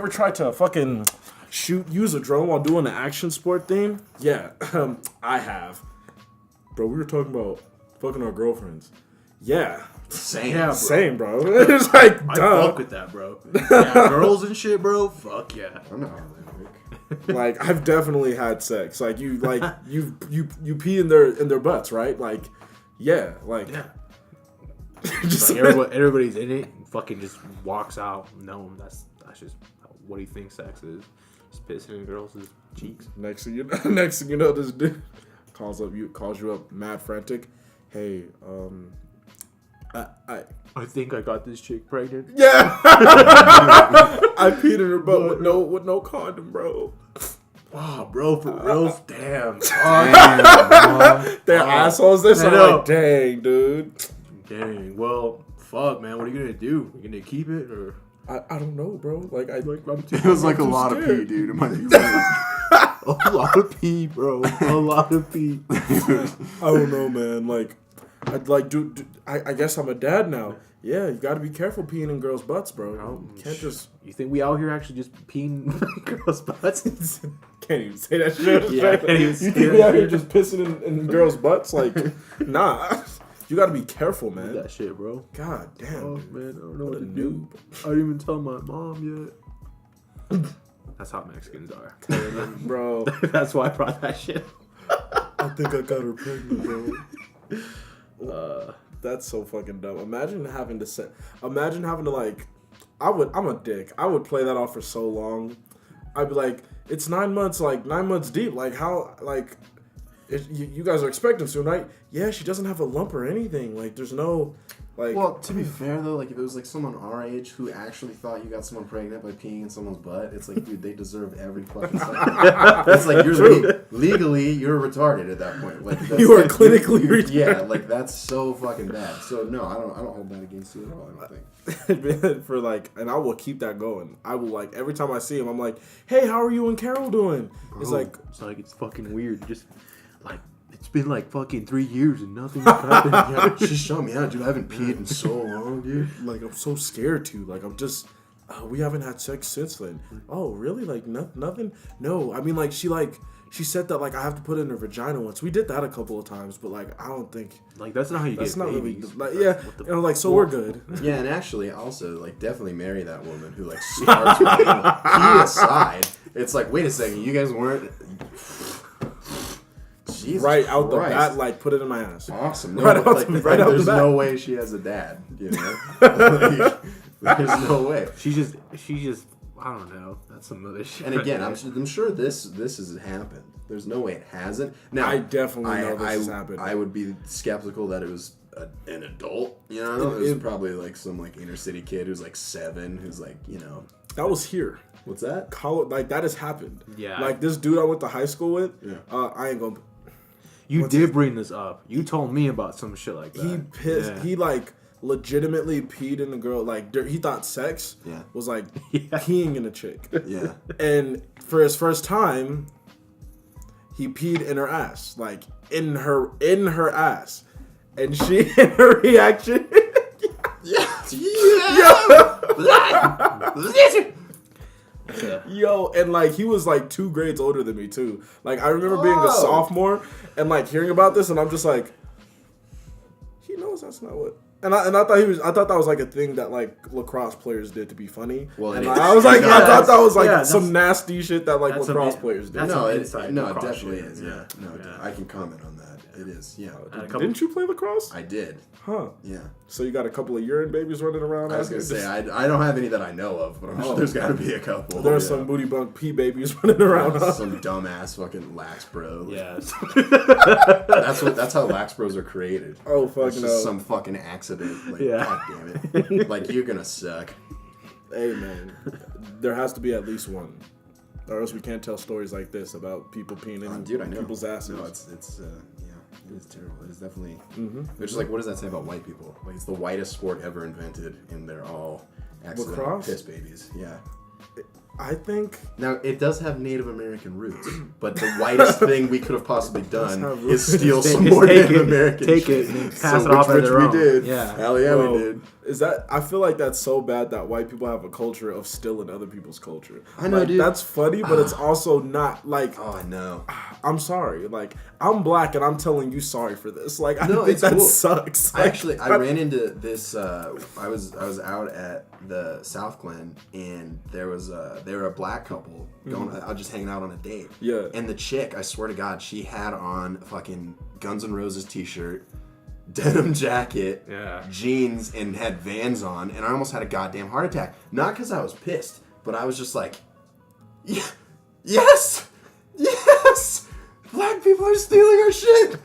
ever tried to fucking use a drone while doing an action sport thing? Yeah, I have. Bro, we were talking about fucking our girlfriends. Yeah. Same. Yeah, bro. Same, bro. It's like, I duh. fuck with that, bro. Yeah, girls and shit, bro. Fuck yeah. I'm not romantic. Like, I've definitely had sex. Like, you pee in their butts, right? Like, yeah, like, Yeah. just Like everybody's in it and fucking just walks out. No, that's just what do you think sex is? Just pissing in girls' cheeks. next thing you know, this dude calls you up, mad frantic. Hey, I think I got this chick pregnant. yeah, I peed in her butt with no condom, bro. Oh, bro, for real? Damn. They're assholes. They're so I know. like, dang, dude. Dang. Well, fuck, man. What are you gonna do? You gonna keep it or? I don't know, bro. Like, I'm too, It was like a I'm too lot of scared. pee, dude. It might be right. A lot of pee, bro. A lot of pee. I don't know, man. Like, I'd like, dude. I guess I'm a dad now. Yeah, you got to be careful peeing in girls' butts, bro. You can't just. You think we out here actually just peeing in girls' butts? Can't even say that shit. Yeah, I can't even You say think we that out here shit. just pissing in girls' butts? Like, nah. You got to be careful, man. That shit, bro. God damn. Oh dude. man, I don't know What what a to do. I didn't even tell my mom yet. That's how Mexicans are. Bro, That's why I brought that shit. I think I got her pregnant, bro. That's so fucking dumb. Imagine having to like, I'm a dick. I would play that off for so long. I'd be like, it's 9 months, like 9 months deep. Like how, like, you guys are expecting soon, right? Yeah, she doesn't have a lump or anything. Like, there's no, like. Well, to be fair though, like if it was like someone our age who actually thought you got someone pregnant by peeing in someone's butt, it's like, dude, they deserve every fucking second. It's like you're legally you're retarded at that point. Like that's, You are clinically retarded. Yeah, like that's so fucking bad. So no, I don't hold that against you at all. I don't think. For like, and I will keep that going. I will, like, every time I see him, I'm like, hey, how are you and Carol doing? It's like, it's fucking weird. Just like it's been like fucking 3 years and nothing's happened. Yeah, she's showing me out, dude. I haven't peed in so long, dude. like, I'm so scared to. Like, I'm just, we haven't had sex since then. Oh, really? Like, nothing? No, I mean, like, she said that, like, I have to put it in her vagina once. We did that a couple of times, but, like, I don't think, Like that's not how you that's get not babies. really, like, That's yeah, what the- you know, like, so we're good. Yeah, and actually, also, like, definitely marry that woman who, like, starts with pee aside. It's like, wait a second, you guys weren't. Jesus Right out the Christ. bat, like, put it in my ass. Awesome. No, Right out like, the- right out the there's bat. no way she has a dad, you know? Like, there's no way. She just I don't know. That's some other shit. And again, I'm sure this has happened. There's no way it hasn't. Now, I definitely know this has happened. I would be skeptical that it was an adult. You know, it was probably like some like inner city kid who's like 7, who's like, you know, That was here. what's that? College, like, that has happened. Yeah. Like, this dude I went to high school with, Yeah. I ain't gonna, You did bring this up. You told me about some shit like that. he pissed, Yeah. he, like, legitimately peed in the girl, like, he thought sex Yeah. was, like, Yeah. peeing in a chick. Yeah. And for his first time, he peed in her ass, like, in her ass. And she, in her reaction, yo, and, like, he was, like, 2 grades older than me, too. Like, I remember being a Oh. sophomore and, like, hearing about this, and I'm just like, he knows that's not what. And I thought that was like a thing that like lacrosse players did to be funny. Well, and it I is. was like, Yeah, I thought that was like yeah, some nasty shit that like that's lacrosse some- players did. that's No, some it inside definitely shit. is. Yeah. Yeah. No, Yeah. I can comment on that. It is. Yeah. And a couple- Didn't you play lacrosse? I did. Huh. Yeah. So you got a couple of urine babies running around? I was out gonna here? say I don't have any that I know of, but I'm sure there's got to be a couple. There's Yeah. some booty bunk pee babies running around. Huh? Some dumbass fucking lax bro. Yeah. That's how lax bros are created. Oh It's fucking just no. some fucking accident. Like, Yeah. God damn it. Like, you're gonna suck. Hey man, there has to be at least one, or else we can't tell stories like this about people peeing in Dude, I know. people's asses. No, it's yeah, it is terrible. It is definitely. Mm-hmm. Which is like, what does that say about white people? Like, it's the whitest sport ever invented, and they're all accidental Lacrosse? piss babies. Yeah. I think Now, it does have Native American roots, but the whitest thing we could have possibly done is steal some more Native American Take shit. it and pass So it off which at their we own. did. Yeah. Hell yeah, Bro, we did. Is that? I feel like that's so bad that white people have a culture of stealing other people's culture. I know, Like, dude. That's funny, but it's also not like. Oh, I know. I'm sorry. Like, I'm black and I'm telling you sorry for this. Like, I No, think it's that cool. sucks. I ran into this. I was out at the South Glen, and they were a black couple going. I was just hanging out on a date. Yeah. And the chick, I swear to God, she had on fucking Guns N' Roses t-shirt, denim jacket, Yeah. jeans, and had Vans on, and I almost had a goddamn heart attack. Not because I was pissed, but I was just like, yeah, yes, black people are stealing our shit.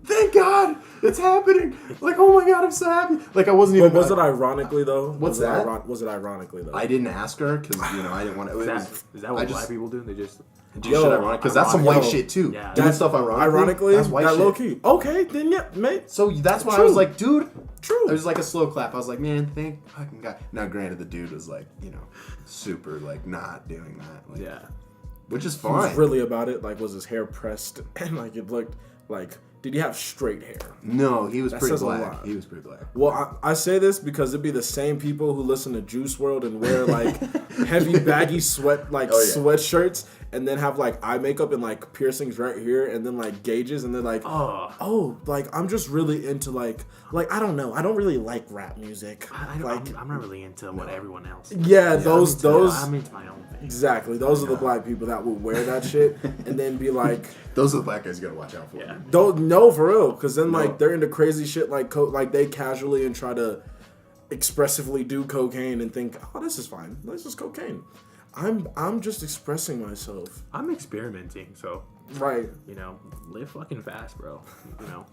Thank God it's happening. Like, oh my God, I'm so happy. Like, I wasn't even. But was it ironically though? What's was it that? Was it ironically though? I didn't ask her because I didn't want to. Is that what black people do? They just Do you shit ironic? Because that's some white shit too. Yeah. Doing stuff Ironically, that's white that shit. low key. Okay, then yeah, mate. So that's why I True. was like, dude. True. It was like a slow clap. I was like, man, thank fucking God. Now, granted, the dude was like, super like not doing that. Like, yeah. which is He was fine. really about it. Like, was his hair pressed and like it looked like? Did he have straight hair? No, he was That pretty says a black. lot. He was pretty black. Well, I say this because it'd be the same people who listen to Juice WRLD and wear like heavy baggy sweatshirts and then have like eye makeup and like piercings right here and then like gauges and then like like I'm just really into like I don't know, I don't really like rap music. I'm not really into what everyone else. Yeah, those I'm into my own thing. exactly. Those are the black people that would wear that shit and then be like. Those are the black guys you gotta watch out for. Yeah. Don't no for real, because then No. like they're into crazy shit like like they casually and try to expressively do cocaine and think, oh, this is fine, this is cocaine. I'm just expressing myself. I'm experimenting, so Right. live fucking fast, bro.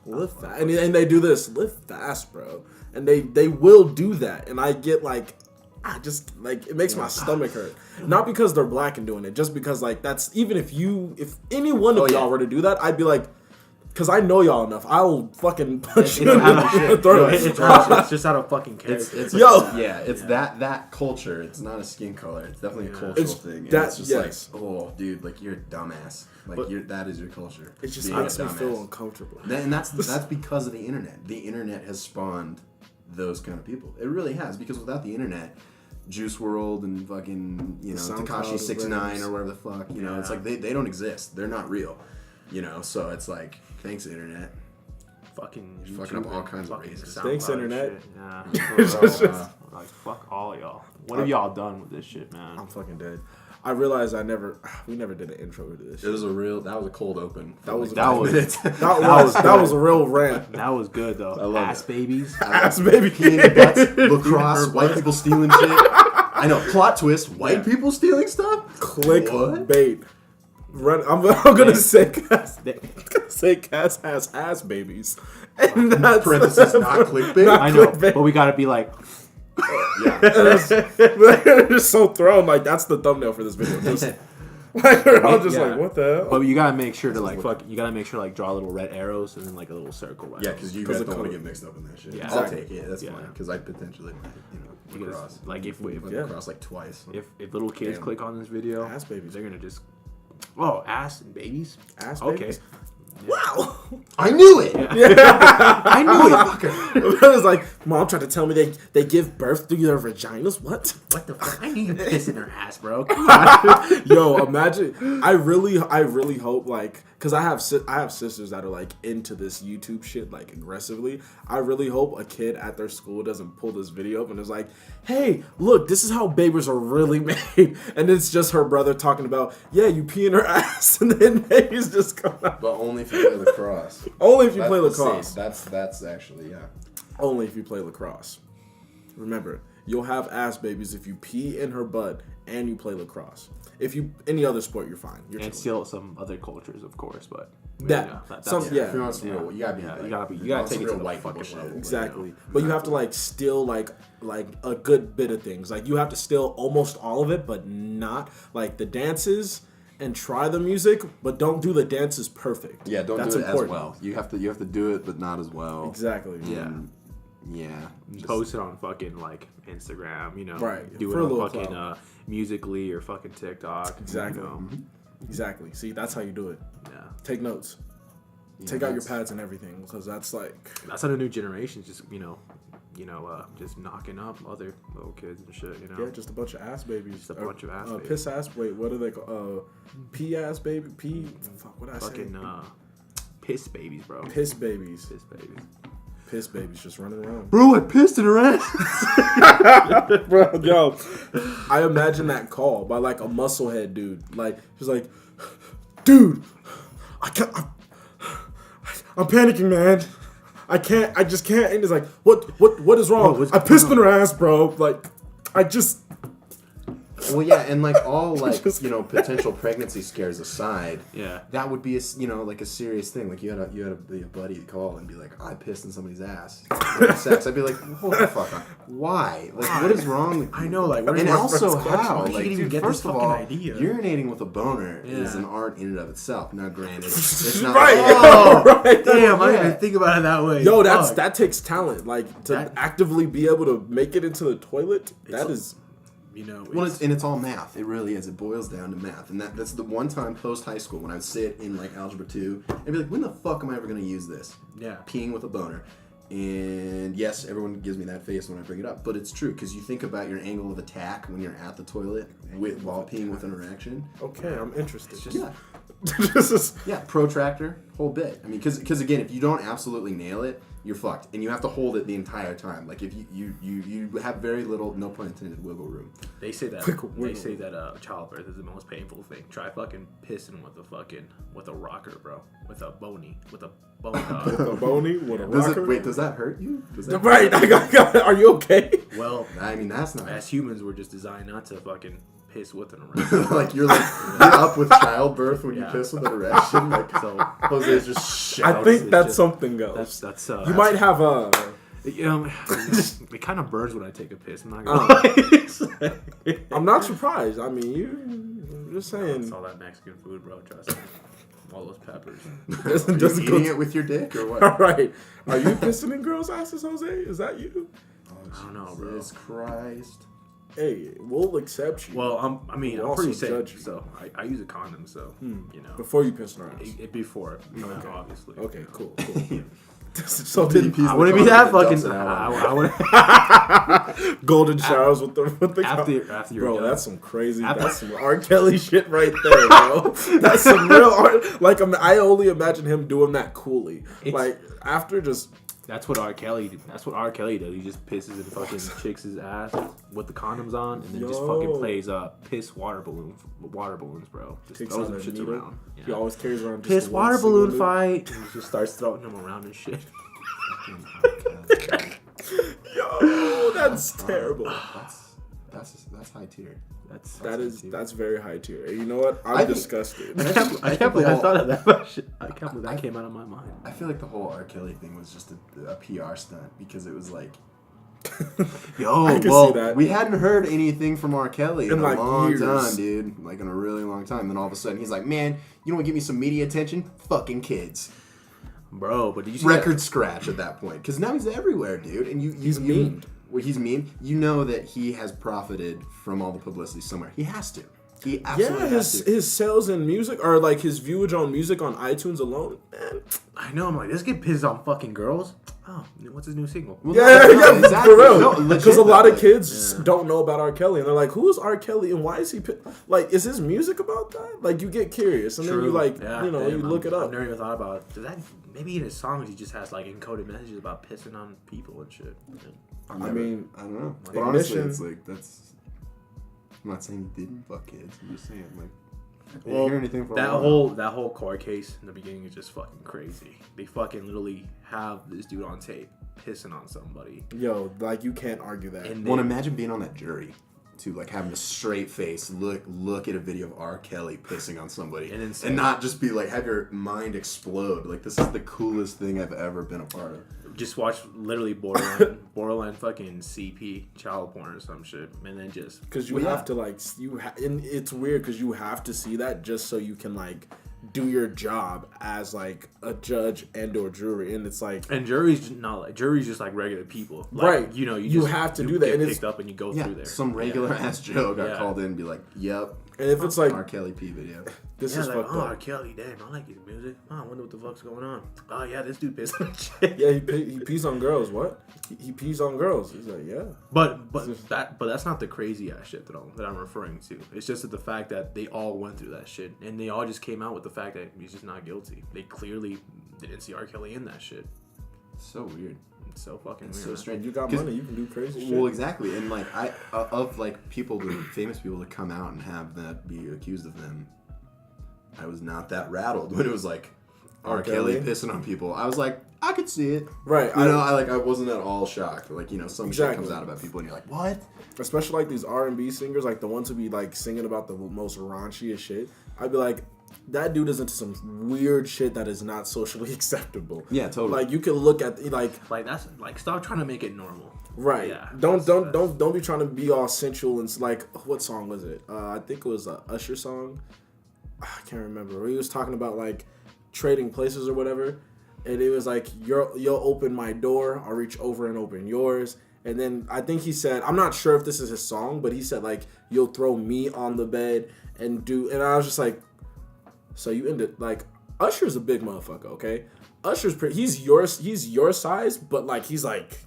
Live fast, and they do this. Live fast, bro. And they will do that, and I get like. I just like it makes my stomach hurt. Not because they're black and doing it, just because like that's even if any one of y'all were to do that, I'd be like, because I know y'all enough, I'll fucking punch you in the throat. It's just out of fucking character. It's Yo. it's that culture. It's not a skin color. It's definitely a cultural It's thing. And that- it's just yes. like, oh, dude, like you're a dumbass. Like But that is your culture. It just Being makes a me feel dumbass. uncomfortable. And that's because of the internet. The internet has spawned those kind of people. It really has, because without the internet, Juice WRLD and fucking SoundCloud Tekashi 69 rappers. or whatever the fuck, it's like they don't exist. They're not real. So it's like, thanks internet. Fucking fucking up YouTube all and kinds of fucking races. SoundCloud Thanks, and internet. shit. Yeah. Like fuck all of y'all. What have y'all done with this shit, man? I'm fucking dead. I realized we never did an intro to this. That was a cold open. That was That was that was a real rant. that was good though. love Ass it. babies. Ass baby. Peanut butts, lacrosse, white people stealing shit. I know, plot twist, white people stealing stuff? Click What? bait. Run. I'm gonna say Cass has ass babies, and that's Parenthesis, not clickbait. I know, clickbait. but we gotta be like, Yeah. They're just so thrown. Like that's the thumbnail for this video. Just, like we're all just Yeah. like, what the hell? but you gotta make sure to like you gotta make sure like draw little red arrows and then like a little circle. Right? Yeah, because you 'Cause guys the don't want color. to get mixed up in that shit. Yeah. I'll Exactly. take it. That's Yeah. fine. Because I potentially might, Because, lacrosse. like if Lacrosse like twice. if little kids Damn. click on this video, Ass babies. they're gonna just ass and babies. Ass Okay. babies. Wow. I knew it! I knew it. Fucker. It was like, mom tried to tell me they give birth through their vaginas. What? What the fuck? I need to piss in her ass, bro. Come on. Yo, imagine. I really hope like, cause I have sisters that are like into this YouTube shit like aggressively. I really hope a kid at their school doesn't pull this video up and is like, "Hey, look, this is how babies are really made," and it's just her brother talking about, "Yeah, you pee in her ass," and then babies just come out. But only if you play lacrosse. Only if you play That's the lacrosse. same. That's actually, yeah. Only if you play lacrosse. Remember, you'll have ass babies if you pee in her butt and you play lacrosse. If you any other sport, you're fine. You're And chilling. still some other cultures, of course, but That- some- yeah. If you want some Yeah. real, you gotta be. Yeah, like, you gotta on take some it to real the white fucking people level. shit. Exactly. But you have to like steal like a good bit of things. Like you have to steal almost all of it, but not like the dances and try the music, but don't do the dances perfect. Yeah, don't That's do it important. as well. You have to do it, but not as well. Exactly. Yeah. Yeah. Post it on fucking like Instagram, you know. Right. Do For it a on little fucking clout. Musically or fucking TikTok. Exactly. You know? Exactly. See, that's how you do it. Yeah. Take notes. Yeah, Take out your pads and everything, because that's like. That's how the new generation just just knocking up other little kids and shit. You know. Yeah, just a bunch of ass babies. Just a bunch of ass babies. Piss ass. Wait, what are they called? Pee ass baby. Pee. Fuck. What I say? Fucking piss babies, bro. Piss babies. Piss babies. Piss babies just running around. Bro, I pissed in her ass. Bro, yo, I imagine that call by like a musclehead dude. Like, she's like, dude, I'm panicking, man. I just can't. And it's like, what is wrong? Bro, I pissed in her ass, bro. Like, I just. Well, yeah, and like all like potential pregnancy scares aside, Yeah. that would be like a serious thing. Like you had a buddy call and be like, I pissed in somebody's ass during sex. I'd be like, what the fuck? Why? Like, what is wrong with you? I know, like, and also how? Where did Like, you even dude, get first this of fucking all, idea? urinating with a boner is Yeah. an art in and of itself. Now, granted, it's not Right. Oh, Right. damn, I Yeah. didn't even think about it that way. Yo, Fuck. that takes talent. Like, to That- actively be able to make it into the toilet, that is. You know, Well, it's all math. It really is. It boils down to math, and that's the one time post high school when I would sit in like algebra 2 and be like, when the fuck am I ever gonna use this? yeah. Peeing with a boner. And yes, everyone gives me that face when I bring it up, but it's true because you think about your angle of attack when you're at the toilet while peeing with an erection. Okay, I'm interested. Yeah, This is. yeah, protractor, whole bit. I mean, because again, if you don't absolutely nail it, you're fucked, and you have to hold it the entire time. Like if you have very little, no pun intended, wiggle room. They say that childbirth is the most painful thing. Try fucking pissing with a rocker, bro. With a bony dog. A bony with a rocker. Does that hurt you? Does that Right, I got. Are you okay? Well, I mean, that's not. as humans, we're just designed not to fucking piss with an erection. like you're up with childbirth when you Yeah. piss with an erection. Like So Jose's just shouts. I think it's that's just- something else. that's You might have a. you know, it kind of burns when I take a piss. I'm not gonna lie. I'm not surprised. I mean, I'm just saying. It's all that Mexican food, bro. Trust me. All those peppers. Doesn't, Are doesn't you go eating it with your dick or what? All right. Are you pissing in girls' asses, Jose? Is that you? I don't know, bro. Jesus Christ. Hey, we'll accept you. Well, I'm We'll pretty also safe, judge you. so I use a condom, so you know. Before you piss in her ass. Before, you know, obviously. Okay, cool. So did I wouldn't be that Dumps fucking. it out. I wouldn't. golden showers with the After you're bro, done. that's some crazy. After- That's some R. Kelly shit right there, bro. That's some real art. Like I only imagine him doing that coolly. It's- Like after just. That's what R. Kelly. That's what R. Kelly does. He just pisses in fucking chicks' ass with the condoms on, and then just fucking Yo. plays piss water balloons, bro. Just Takes throws out them a shits needle. around. He Yeah. always carries around just Piss the water one single balloon needle. fight, and he just starts throwing them around and shit. Yo, that's terrible. That's high tier. That's very high tier. You know what? I'm I think- disgusted. I can't believe I thought of that shit. I can't believe that came out of my mind. I feel like the whole R. Kelly thing was just a PR stunt because it was like, Yo, I can well, see that. we hadn't heard anything from R. Kelly in In, a like, long years. time, dude. Like in a really long time. Then all of a sudden he's like, man, you know what? Give me some media attention. Fucking kids. bro, but did you see Record scratch at that point because now he's everywhere, dude. And He's memed. Well, he's mean. You know that he has profited from all the publicity somewhere. He has to. He absolutely Yeah, has to. his sales in music or like his viewage on music on iTunes alone, man. I know. I'm like, this kid pisses on fucking girls. Oh, what's his new single? Well, Yeah, exactly. for real. No, Because legit, a lot of though, kids don't know about R. Kelly, and they're like, "Who is R. Kelly, and why is he like? Is his music about that?" Like, you get curious, and then you like, Yeah, you know, damn, you look it I've up. never even thought about it. Does that maybe in his songs he just has like encoded messages about pissing on people and shit. Yeah. I mean, I don't know. But Ignition- honestly, it's like that's. I'm not saying he didn't fuck kids. I'm just saying like. I didn't hear anything for a while. that whole court case in the beginning is just fucking crazy. They fucking literally have this dude on tape pissing on somebody. Yo, like you can't argue that. And Well, they- imagine being on that jury, too, like having a straight face look at a video of R. Kelly pissing on somebody, And then say- and not just be like have your mind explode. Like this is the coolest thing I've ever been a part of. just watch literally borderline fucking CP child porn or some shit, and then just Because you have to like and it's weird because you have to see that just so you can like do your job as like a judge and or jury, and it's like and jury's just like regular people, like, right? You know, you just, have to do that, get and picked up and you go through there. Some regular ass Joe got called in and be like, "Yep." And if it's like R. Kelly P video, this is like, fucked R. up. Kelly, damn, I like his music. Oh, I wonder what the fuck's going on. Oh yeah, this dude pissed on shit. Yeah, he pees on girls. What? He pees on girls. He's like, yeah. But that's not the crazy ass shit that I'm referring to. It's just that the fact that they all went through that shit and they all just came out with the fact that he's just not guilty. They clearly didn't see R. Kelly in that shit. it's so weird. It's so fucking It's weird. so strange. You got money, you can do crazy shit. Well, exactly, and like of like people, famous people to come out and have that be accused of them, I was not that rattled when it was like R. Kelly pissing on people. I was like, I could see it, Right? I wasn't at all shocked. Like some shit Exactly. comes out about people, and you're like, what? Especially like these R&B singers, like the ones who be like singing about the most raunchiest shit. I'd be like, that dude is into some weird shit that is not socially acceptable. Yeah, totally. Like you can look at like that's like stop trying to make it normal. right. Yeah, Don't be trying to be all sensual and like what song was it? I think it was a Usher song. I can't remember. He was talking about like trading places or whatever, and it was like you'll open my door, I'll reach over and open yours. And then I think he said, I'm not sure if this is his song, but he said like you'll throw me on the bed and I was just like, so you ended like Usher's a big motherfucker, okay? Usher's he's your size, but like he's like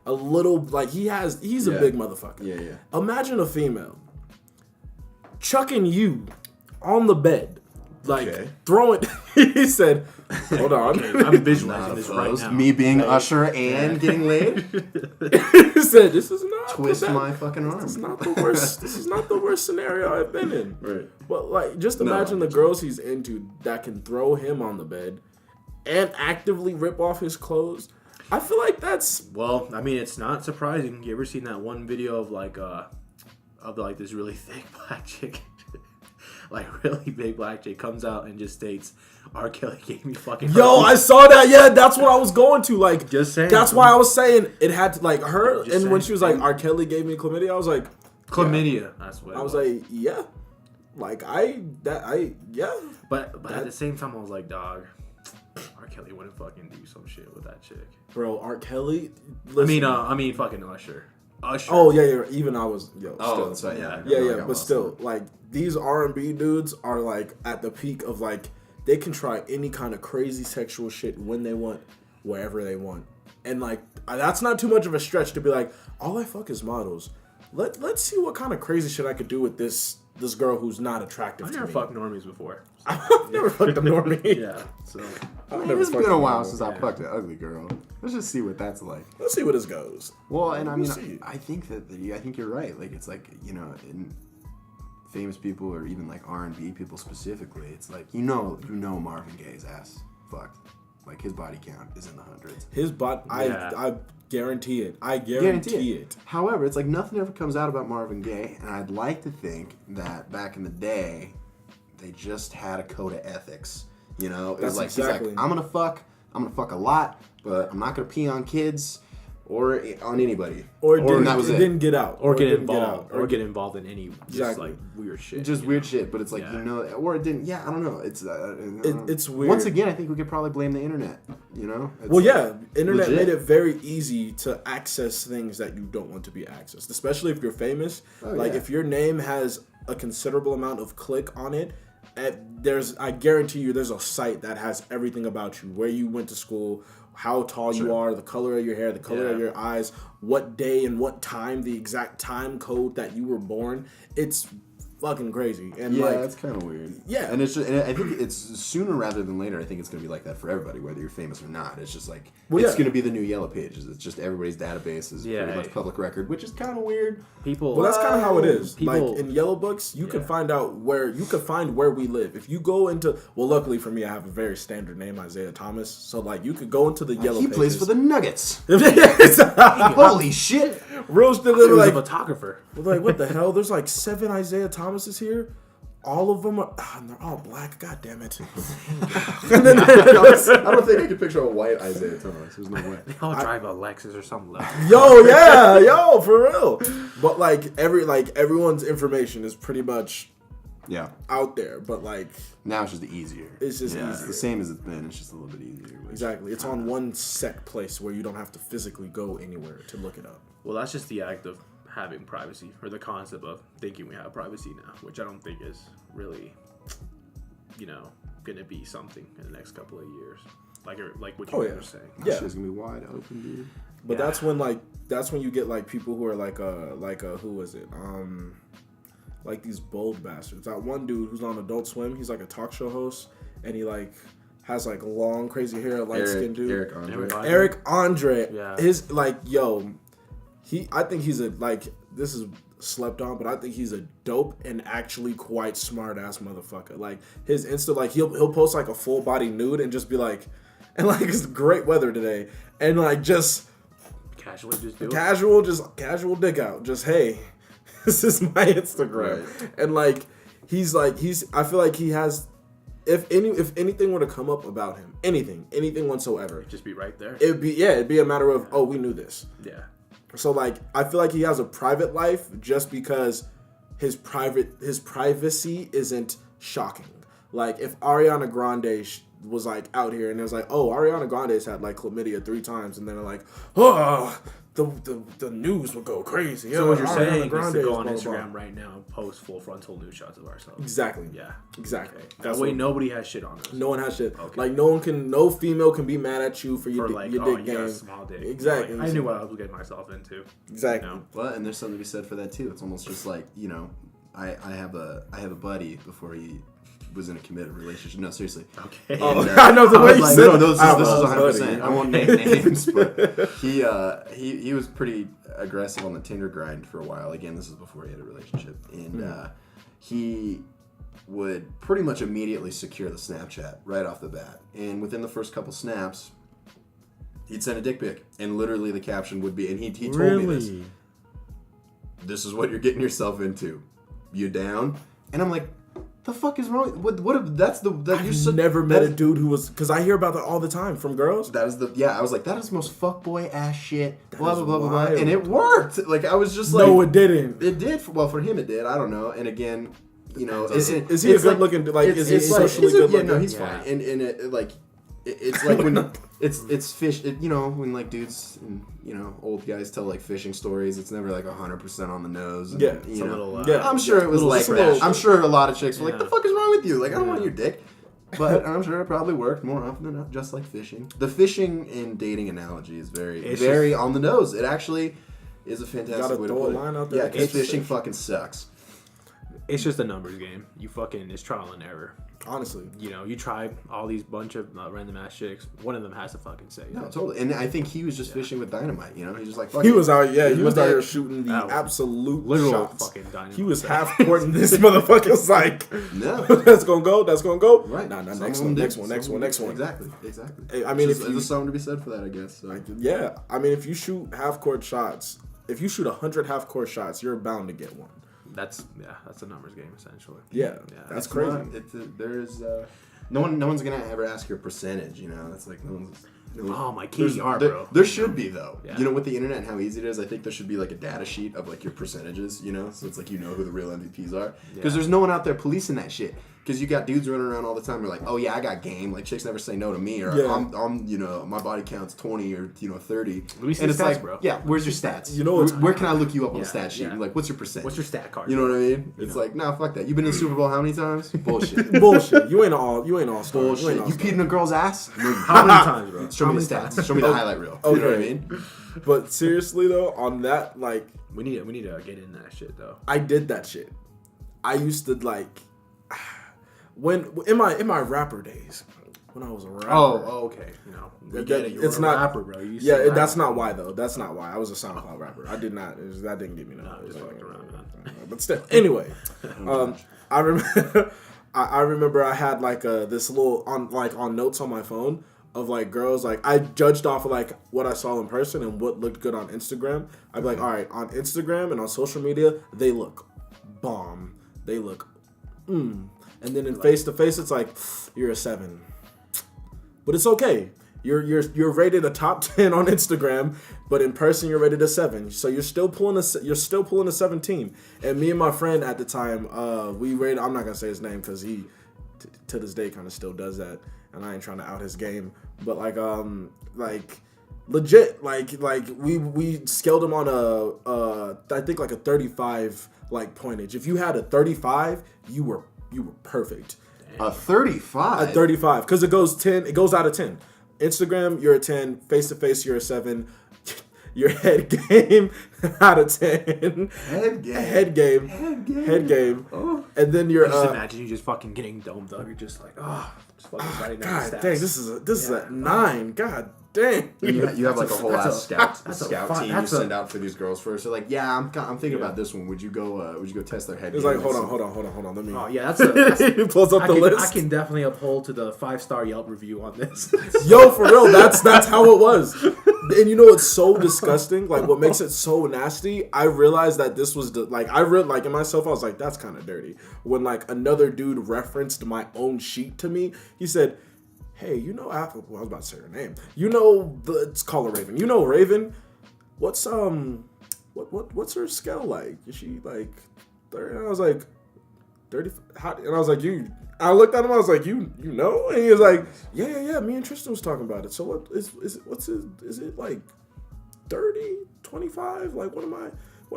a little like he's a big motherfucker. Yeah. Imagine a female chucking you on the bed, like throwing. He said, "Hold on, I'm visualizing this right now. Me being Usher and getting laid. He said, "This is not Twist my fucking arm. This is not the worst. This is not the worst scenario I've been in." Right. But like, just imagine the girls he's into that can throw him on the bed and actively rip off his clothes. I feel like that's Well, I mean, it's not surprising. You ever seen that one video of like this really thick black chick? Like really big black chick comes out and just states, R. Kelly gave me fucking yo. I saw that. Yeah, that's what I was going to. Like, Just saying. That's why I was saying it had to like her. Just And when saying. she was like, R. Kelly gave me chlamydia, I was like, chlamydia. That's what it I was like, yeah. Like yeah. But at the same time, I was like, dog, R. Kelly wouldn't fucking do some shit with that chick. Bro, R. Kelly. I mean, fucking Usher. Oh yeah. Even I was Oh, still. that's right. Yeah. But still, like these R&B dudes are like at the peak of like they can try any kind of crazy sexual shit when they want, wherever they want, and like that's not too much of a stretch to be like, all I fuck is models. Let's see what kind of crazy shit I could do with this girl who's not attractive I've to never me. fucked normies before. I've never fucked a normie. Yeah. So It's been a while since I fucked an ugly girl. Let's just see what that's like. Let's see where this goes. Well, and I mean, see. I think I think you're right. Like, it's like, in famous people or even like R&B people specifically, it's like, Marvin Gaye's ass fucked. Like, his body count is in the hundreds. His body, Yeah. I guarantee it. I guarantee it. However, it's like nothing ever comes out about Marvin Gaye, and I'd like to think that back in the day, they just had a code of ethics. It was That's like, exactly. he's like, I'm gonna fuck a lot, but I'm not gonna pee on kids or on anybody. Or it that was it. didn't get out. or get it didn't involved, out. or get involved in any just Exactly. like weird shit. Just weird shit, but it's like, Yeah. or it didn't. Yeah, I don't know. It's It's weird. Once again, I think we could probably blame the internet. It's Well, yeah, internet legit. made it very easy to access things that you don't want to be accessed, especially if you're famous. yeah. If your name has a considerable amount of click on it, I guarantee you there's a site that has everything about you, where you went to school, how tall you are, the color of your hair, the color of your eyes, what day and what time, the exact time code that you were born. It's fucking crazy. And Yeah, that's kind of weird. Yeah. and it's just, and I think it's sooner rather than later. I think it's going to be like that for everybody, whether you're famous or not. It's just like it's going to be the new Yellow Pages. It's just everybody's database is pretty much public record, which is kind of weird. People. Well, that's kind of how it is. People- Like in Yellow Books, you can find out where we live. If you go into, well, luckily for me, I have a very standard name, Isaiah Thomas. So like, you could go into the Yellow He Pages. plays for the Nuggets. the Holy shit! real shit. He was Like, a photographer. like, what the hell? There's like 7 Isaiah Thomases here. All of them are, and they're all black. God damn it! And then, I don't think I could picture a white Isaiah Thomas. There's no way. They all drive a Lexus or something like that. yo, for real. But like everyone's information is pretty much Yeah. out there, but like Now it's just easier. It's just It's easier. the same as it's been. It's just a little bit easier. exactly, it's on one set place where you don't have to physically go anywhere to look it up. Well, that's just the act of having privacy, or the concept of thinking we have privacy now, which I don't think is really, going to be something in the next couple of years. Like what you were saying. That Yeah. shit's gonna be wide open, dude. But Yeah. that's when you get like people who are like who was it? Like these bold bastards. That one dude who's on Adult Swim, he's like a talk show host, and he like has like long crazy hair, light skinned dude. Eric Andre. Eric Andre. Yeah. His like I think he's a like this is slept on, but I think he's a dope and actually quite smart ass motherfucker. Like his Insta, like he'll post like a full body nude and just be like, and like it's great weather today, and like just Casually just do it. casual dick out. Just hey, this is my Instagram, and like he's I feel like he has. If anything were to come up about him, anything whatsoever, Just be right there. it'd be a matter of, oh, we knew this. Yeah. So like I feel like he has a private life just because his privacy isn't shocking. Like if Ariana Grande was like out here and it was like, oh, Ariana Grande's had like chlamydia 3 times, and then they're like, oh, the news would go crazy. So what you're Ariana saying is Grande to go on blah, blah, Instagram blah. right now and post full frontal nude shots of ourselves. Exactly. Yeah. Exactly. Okay. That That's way what- nobody has shit on us. No one has shit. Okay. Like no female can be mad at you for your For dick, like, your oh, dick you got a game. small dick. Exactly. Like, I knew what I was getting myself into. Exactly. You know? Well, and there's something to be said for that too. It's almost just like, I have a buddy before he was in a committed relationship. No, seriously. Okay. Oh, I know the I way was you like, said no, it. this I is was 100%. buddy. I won't name names, but he was pretty aggressive on the Tinder grind for a while. Again, this is before he had a relationship, and he would pretty much immediately secure the Snapchat right off the bat. And within the first couple snaps, he'd send a dick pic, and literally the caption would be, and he told me this. This is what you're getting yourself into. You down? And I'm like, the fuck is wrong? What if that's the that you I've never met a dude who was, because I hear about that all the time from girls. That is I was like, that is the most fuckboy ass shit. Blah is blah blah blah blah. wild. And it worked. Like I was just like, No, it didn't. It did. Well, for him it did. I don't know. And again, Is he a good looking? Like, is he socially good looking? Yeah, no, he's Yeah. fine. And it, like, it's like when it's fish. When like dudes and old guys tell like fishing stories, it's never like 100% on the nose. And, Yeah, It's a little, yeah. I'm sure it was little like fresh. that. I'm sure a lot of chicks were like, Yeah. "The fuck is wrong with you? Like, I don't want your dick." But I'm sure it probably worked more often than not, just like fishing. The fishing and dating analogy is very on the nose. It actually is a fantastic Gotta way to throw a put it. line out there. Yeah, because It's fishing fish. fucking sucks. It's just a numbers game. It's trial and error. Honestly, You try all these bunch of random ass chicks. One of them has to fucking say. No, totally. And I think he was just fishing with dynamite. He's just like, fuck he it. was out. Yeah, he was out there here shooting the That was absolute literal shots. fucking dynamite. He was half courting this motherfucker's like, No. that's gonna go. That's gonna go. Right. Nah, Some next of them one. did. Next one. Some Next of one. them Next did. one. Exactly. I mean, if there's something to be said for that, I guess. So. Yeah, I mean, if you shoot half court shots, if you shoot 100 half court shots, you're bound to get one. That's a numbers game essentially. Yeah, that's crazy. There's no one's gonna ever ask your percentage. It's like no one's. Oh my There's- KDR, there, bro. there should be though. Yeah. With the internet and how easy it is, I think there should be like a data sheet of like your percentages. So it's like who the real MVPs are. Because Yeah. there's no one out there policing that shit. Because you got dudes running around all the time. They're like, oh yeah, I got game. Like chicks never say no to me, or Yeah. I'm my body count's 20 or 30. Let me see and the it's stats, like, bro. yeah, where's your stats? You know what's- where can I look you up on the Yeah, stat sheet? yeah. And like, what's your percentage? What's your stat card? You know what I mean? It's like, nah, fuck that. You've been in the Super Bowl how many times? Bullshit. Bullshit. You ain't all star. Bullshit. You peed in a girl's ass? How many times, bro? Show me the stats. Show me the highlight reel. Okay. You know what I mean? But seriously though, on that, like, We need to get in that shit though. I did that shit. I used to like when in my rapper days, when I was a rapper. Okay. We That- get it. You're it's a not- rapper, bro. You Yeah, said that's rapper. not why though. That's not why. I was a SoundCloud rapper. I did not. That didn't get me no. just fucked around, man. But still, anyway, I remember. I remember I had like this little on notes on my phone of like girls. Like I judged off of like what I saw in person and what looked good on Instagram. I'd be like, all right, on Instagram and on social media, they look bomb. They look, And then in face to face, it's like you're a 7. But it's okay. You're rated a top 10 on Instagram, but in person you're rated a 7. So you're still pulling a 17. And me and my friend at the time, we rated. I'm not gonna say his name because he to this day kind of still does that, and I ain't trying to out his game. But like legit, like we scaled him on I think like a 35 like pointage. If you had a 35, you were perfect. A 35. A 35 because it goes out of 10. Instagram, you're a 10. Face to face, you're a 7. Your head game out of 10. Head game. Oh. And then you're. Just imagine you just fucking getting domed up. You're just like, just fucking writing down God stats. dang, this is a 9. God dang. You have like a whole ass scout team you send out for these girls first. They're like, yeah, I'm thinking about this one. Would you go test their head? It's like, hold on. Let me. Oh yeah, that's he pulls up the list. I can definitely uphold to the 5-star Yelp review on this. Yo, for real, that's how it was. And you know what's so disgusting? Like what makes it so nasty? I realized that this was in myself. I was like, that's kind of dirty. When like another dude referenced my own sheet to me, he said, hey, you know, I was about to say her name. You know, let's call her Raven. You know Raven? What's what's her scale like? Is she like 30? And I was like, 30. And I was like, I looked at him. I was like, you know? And he was like, yeah. Me and Tristan was talking about it. So what is it like 30, 25? Like what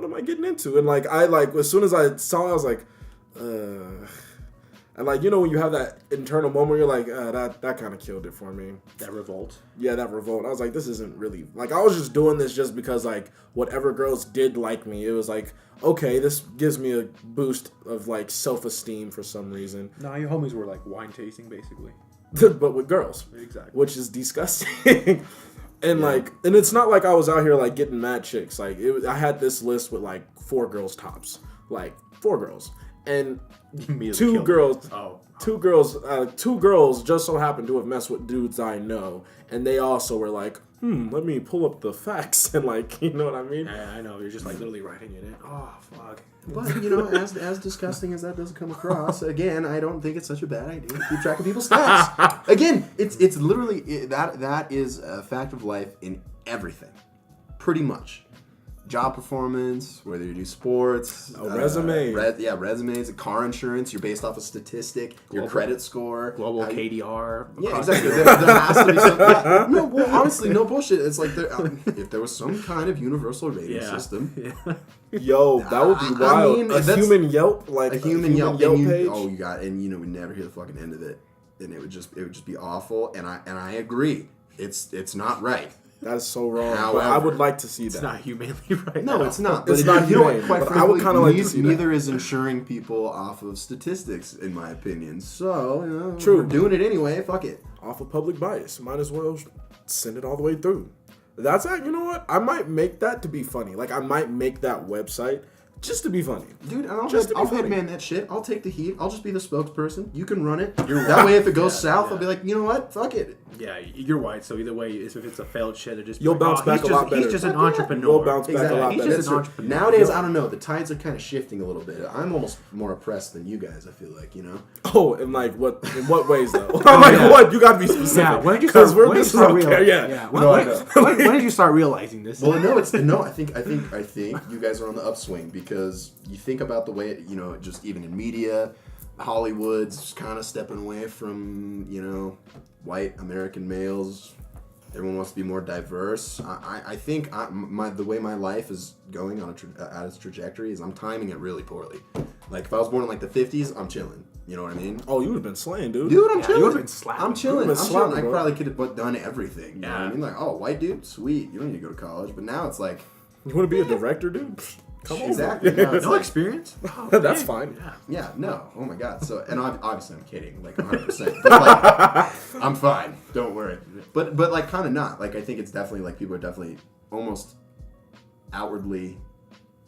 am I getting into? And like as soon as I saw it, I was like, and like, you know, when you have that internal moment, you're like, that kind of killed it for me. That revolt. Yeah, that revolt. I was like, this isn't really, like, I was just doing this just because, like, whatever girls did like me, it was like, okay, this gives me a boost of, like, self-esteem for some reason. No, your homies were, like, wine tasting, basically. But with girls. Exactly. Which is disgusting. And, like, and it's not like I was out here, like, getting mad chicks. Like, I had this list with, like, 4 girls tops. Like, 4 girls. And two girls just so happened to have messed with dudes I know, and they also were like, let me pull up the facts and like, you know what I mean? Yeah, I know. You're just like literally writing it in. Oh, fuck. But, you know, as disgusting as that does come across, again, I don't think it's such a bad idea to keep track of people's stats. Again, it's literally, that is a fact of life in everything. Pretty much. Job performance, whether you do sports, resume, resumes, car insurance. You're based off a statistic, your credit score, global KDR. Yeah, exactly. There has to be something. Yeah. No, well, honestly, no bullshit. It's like if there was some kind of universal rating system. Yeah. Yo, that would be wild. I mean, a human Yelp, like a human Yelp page. Oh, you got, and you know, we never hear the fucking end of it, and it would just be awful. And I agree. It's not right. That is so wrong. However, but I would like to see that. It's not humanly right. No, it's not. But it's not humane. Quite frankly, I would kind of like to see that. Neither is insuring people off of statistics, in my opinion. So, you know, true. We're doing it anyway. Fuck it. Off of public bias, might as well send it all the way through. That's it. You know what? I might make that to be funny. Like I might make that website just to be funny. Dude, I'll headman that shit. I'll take the heat. I'll just be the spokesperson. You can run it. That way, if it goes south, I'll be like, you know what? Fuck it. Yeah, you're white, so either way, if it's a failed shit, just you'll bounce back a lot better. He's just an entrepreneur. You'll bounce back a lot better. He's just an entrepreneur. Nowadays, I don't know. The tides are kind of shifting a little bit. I'm almost more oppressed than you guys. I feel like, you know. Oh, and like what? In what ways though? I'm like, what? You gotta be specific. Yeah, when did you start? When did you start realizing this? Well, no. I think you guys are on the upswing because you think about the way, you know, just even in media, Hollywood's kind of stepping away from, you know, white American males. Everyone wants to be more diverse. I think the way my life is going on at its trajectory is I'm timing it really poorly. Like if I was born in like the 50s, I'm chilling. You know what I mean? Oh, you would have been slaying, dude. Dude, I'm chilling. You would have been slapping. I'm chilling. I bro. probably could have done everything. You know what I mean? Like, oh, white dude, sweet. You don't need to go to college. But now it's like, you want to be a director, dude? Come on. Exactly. No experience? Oh, that's fine. Yeah, no. Oh my God. So, and obviously I'm kidding, like 100%. But like, I'm fine. Don't worry. But like, kind of not. Like, I think it's definitely like people are definitely almost outwardly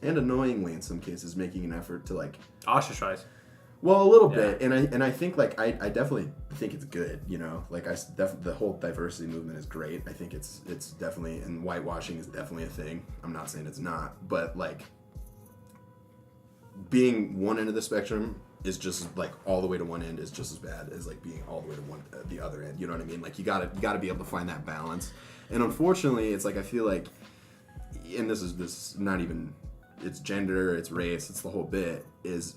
and annoyingly in some cases making an effort to like ostracize. Well, a little bit, and I think like I definitely think it's good. You know, like the whole diversity movement is great. I think it's definitely, and whitewashing is definitely a thing. I'm not saying it's not, but like being one end of the spectrum is just like all the way to one end is just as bad as like being all the way to the other end. You know what I mean? Like you gotta be able to find that balance. And unfortunately, it's like I feel like, and this is not even, it's gender, it's race, it's the whole bit, is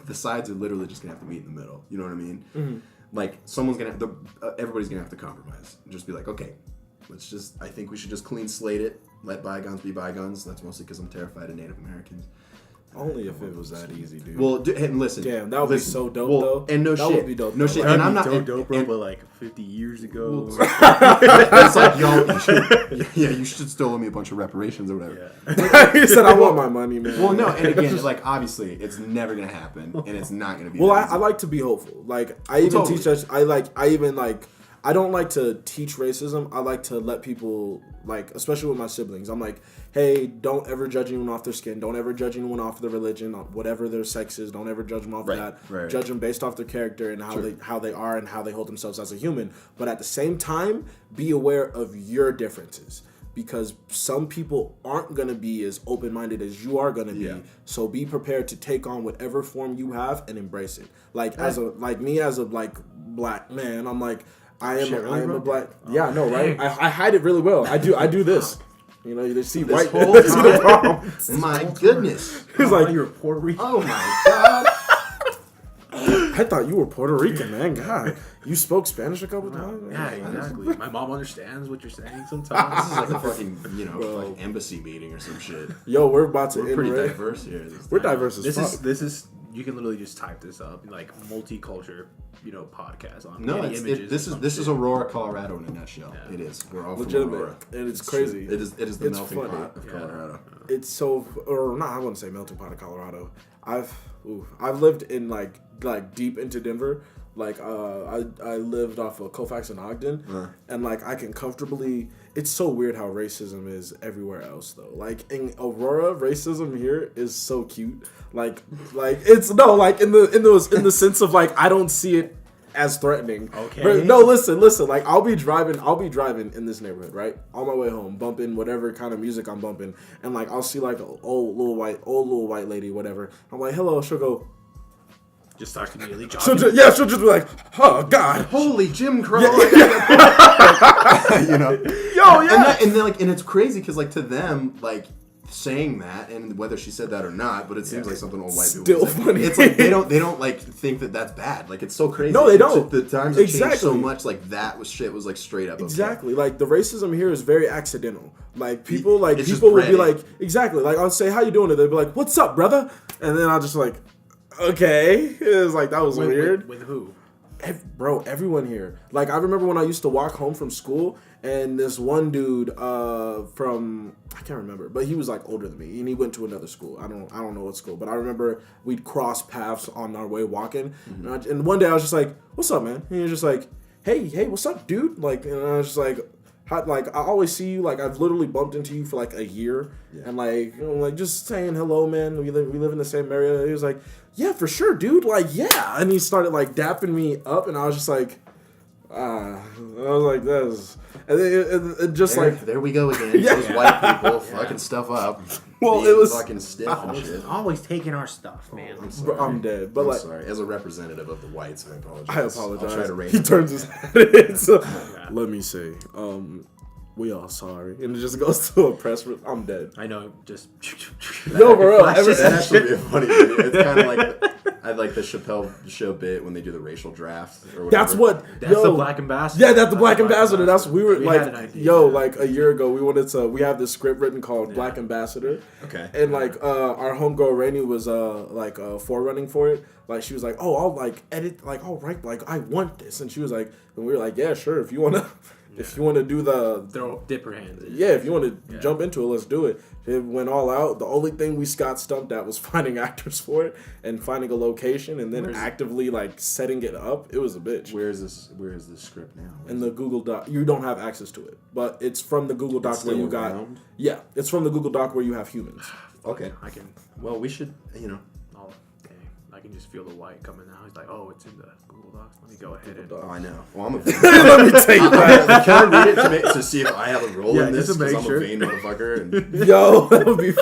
the sides are literally just gonna have to meet in the middle. You know what I mean? Mm-hmm. Like someone's gonna have to, everybody's gonna have to compromise. Just be like, okay, I think we should just clean slate it. Let bygones be bygones. That's mostly because I'm terrified of Native Americans. Only if it was that easy, dude. Well, and listen. Damn, that would be so dope, though. And no that shit. Would be dope, no shit. And I'm not dope, bro. But like 50 years ago. It's like, you should still owe me a bunch of reparations or whatever. Yeah. He said, I want my money, man. Well, no, and again, like, obviously, it's never going to happen, and it's not going to be. Well, I like to be hopeful. Like, I even totally. teach us, I don't like to teach racism. I like to let people, like, especially with my siblings, I'm like, hey, don't ever judge anyone off their skin. Don't ever judge anyone off their religion, whatever their sex is. Don't ever judge them off that. Right. Judge them based off their character and how they are and how they hold themselves as a human. But at the same time, be aware of your differences. Because some people aren't going to be as open-minded as you are going to be. Yeah. So be prepared to take on whatever form you have and embrace it. Like, as a black man, I'm like, I am a black. Yeah, no, right? I hide it really well. I do this. You know, you see white. Whole time. See the problem. My goodness. He's like, you're Puerto Rican. Oh my god. I thought you were Puerto Rican, man. God, you spoke Spanish a couple times. Yeah, exactly. My mom understands what you're saying sometimes. This is like a fucking, like embassy meeting or some shit. Yo, we're about to. We're pretty diverse here. We're diverse as fuck. This is. You can literally just type this up, like multicultural, podcast on. No, this is Aurora, Colorado in a nutshell. Yeah. It is. We're all legitimate, from Aurora. and it's crazy. True. It is the melting pot of Colorado. It's so, or not. I wouldn't say melting pot of Colorado. I've lived in like deep into Denver. Like I lived off of Colfax and Ogden, and like I can comfortably. It's so weird how racism is everywhere else though. Like in Aurora, racism here is so cute. Like it's no like in the sense of like I don't see it as threatening. Okay. But no, listen. Like I'll be driving in this neighborhood, right? On my way home, bumping whatever kind of music I'm bumping, and like I'll see like an old little white lady, whatever. I'm like, hello. She'll go. Just starts immediately She'll jogging. just be like, oh God, holy Jim Crow, you know, yo, yeah, and it's crazy because like to them like saying that and whether she said that or not, but it seems like something old white people would say. Funny. It's like they don't like think that that's bad. Like it's so crazy. No, they don't. The times have changed so much. Like that was like straight up. Okay. Exactly. Like the racism here is very accidental. Like people would be like exactly. Like I'll say how you doing, and they'd be like, what's up, brother? And then I'll just like. Okay, it was like that was weird. With who? Bro, everyone here. Like I remember when I used to walk home from school, and this one dude from I can't remember, but he was like older than me, and he went to another school. I don't know what school, but I remember we'd cross paths on our way walking, and one day I was just like, "What's up, man?" And he was just like, "Hey, what's up, dude?" Like, and I was just like. Like I always see you. Like I've literally bumped into you for like a year, and like like just saying hello, man. We live in the same area. He was like, yeah, for sure, dude. Like yeah, and he started like dapping me up, and I was just like, I was like this, and then it just there we go again. Those white people fucking stuff up. Well, it was fucking stiff and shit. Always taking our stuff, man. I'm sorry. I'm dead. But I'm sorry. As a representative of the whites, I apologize. I'll try to raise he turns his head. So, let me say, we all sorry, and it just goes to a press. I'm dead. I know, just no, bro. That actually be a funny video. It's kind of like I like the Chappelle Show bit when they do the racial draft. Or whatever. That's the Black Ambassador. Yeah, that's the Black Ambassador. That's we were like, had an idea. yo, like a year ago, we have this script written called Black Ambassador. Okay. And like our homegirl Rainey was forerunning for it. Like she was like, oh, I'll like edit, like I'll write, like I want this, and she was like, and we were like, yeah, sure, if you wanna. If you want to do dip her hands in. Yeah, if you want to jump into it, let's do it. It went all out. The only thing we got stumped at was finding actors for it and finding a location and then actively like setting it up. It was a bitch. Where is this script now? In the Google Doc. You don't have access to it, but it's from the Google Doc where you got. Yeah, it's from the Google Doc where you have humans. Okay, I can. Well, we should, I can just feel the white coming out. He's like, oh, it's in the Google Docs. Let me go ahead and. Oh, I know. Well, I'm a Let me take that. Can I read it to see if I have a role in this? just to Because make I'm sure. a vain motherfucker. And Yo, that would be.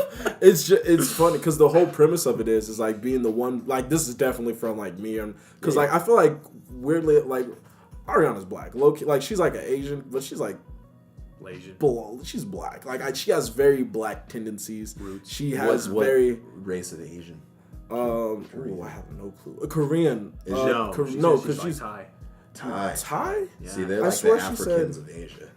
It's funny because the whole premise of it is like being the one. Like this is definitely from like me, and because like I feel like weirdly like Ariana's black, low key, like she's like an Asian, but she's like. She's black. Like she has very black tendencies. Roots. She has what very. race of Asian? Ooh, I have no clue. Korean. No, no, because she's she's like Thai. Thai. Yeah. See, they're I like swear the she Africans said- of Asia.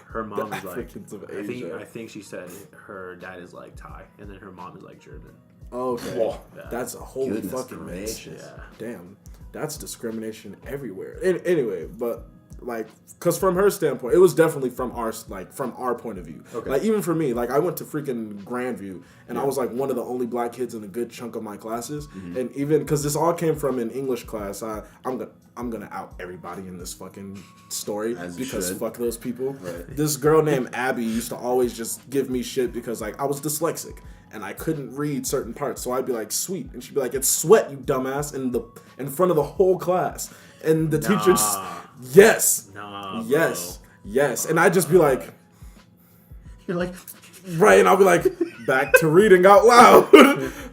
Her mom The is like. Africans of Asia. I think she said her dad is like Thai, and then her mom is like German. Okay, Whoa. that's a whole Goodness fucking mix. gracious. Yeah. Damn, that's discrimination everywhere. Anyway, but like, cause from her standpoint, it was definitely from our point of view. Okay. Like even for me, like I went to freaking Grandview, and I was like one of the only black kids in a good chunk of my classes, and even because this all came from an English class, I'm gonna out everybody in this fucking story As you because should. fuck those people. Right. This girl named Abby used to always just give me shit because like I was dyslexic and I couldn't read certain parts, so I'd be like, "Sweet," and she'd be like, "It's sweat, you dumbass," in front of the whole class, and the teacher just, yes, Nah, yes, yes, and I'd just be like, You're like, right, and I'll be like, back to reading out loud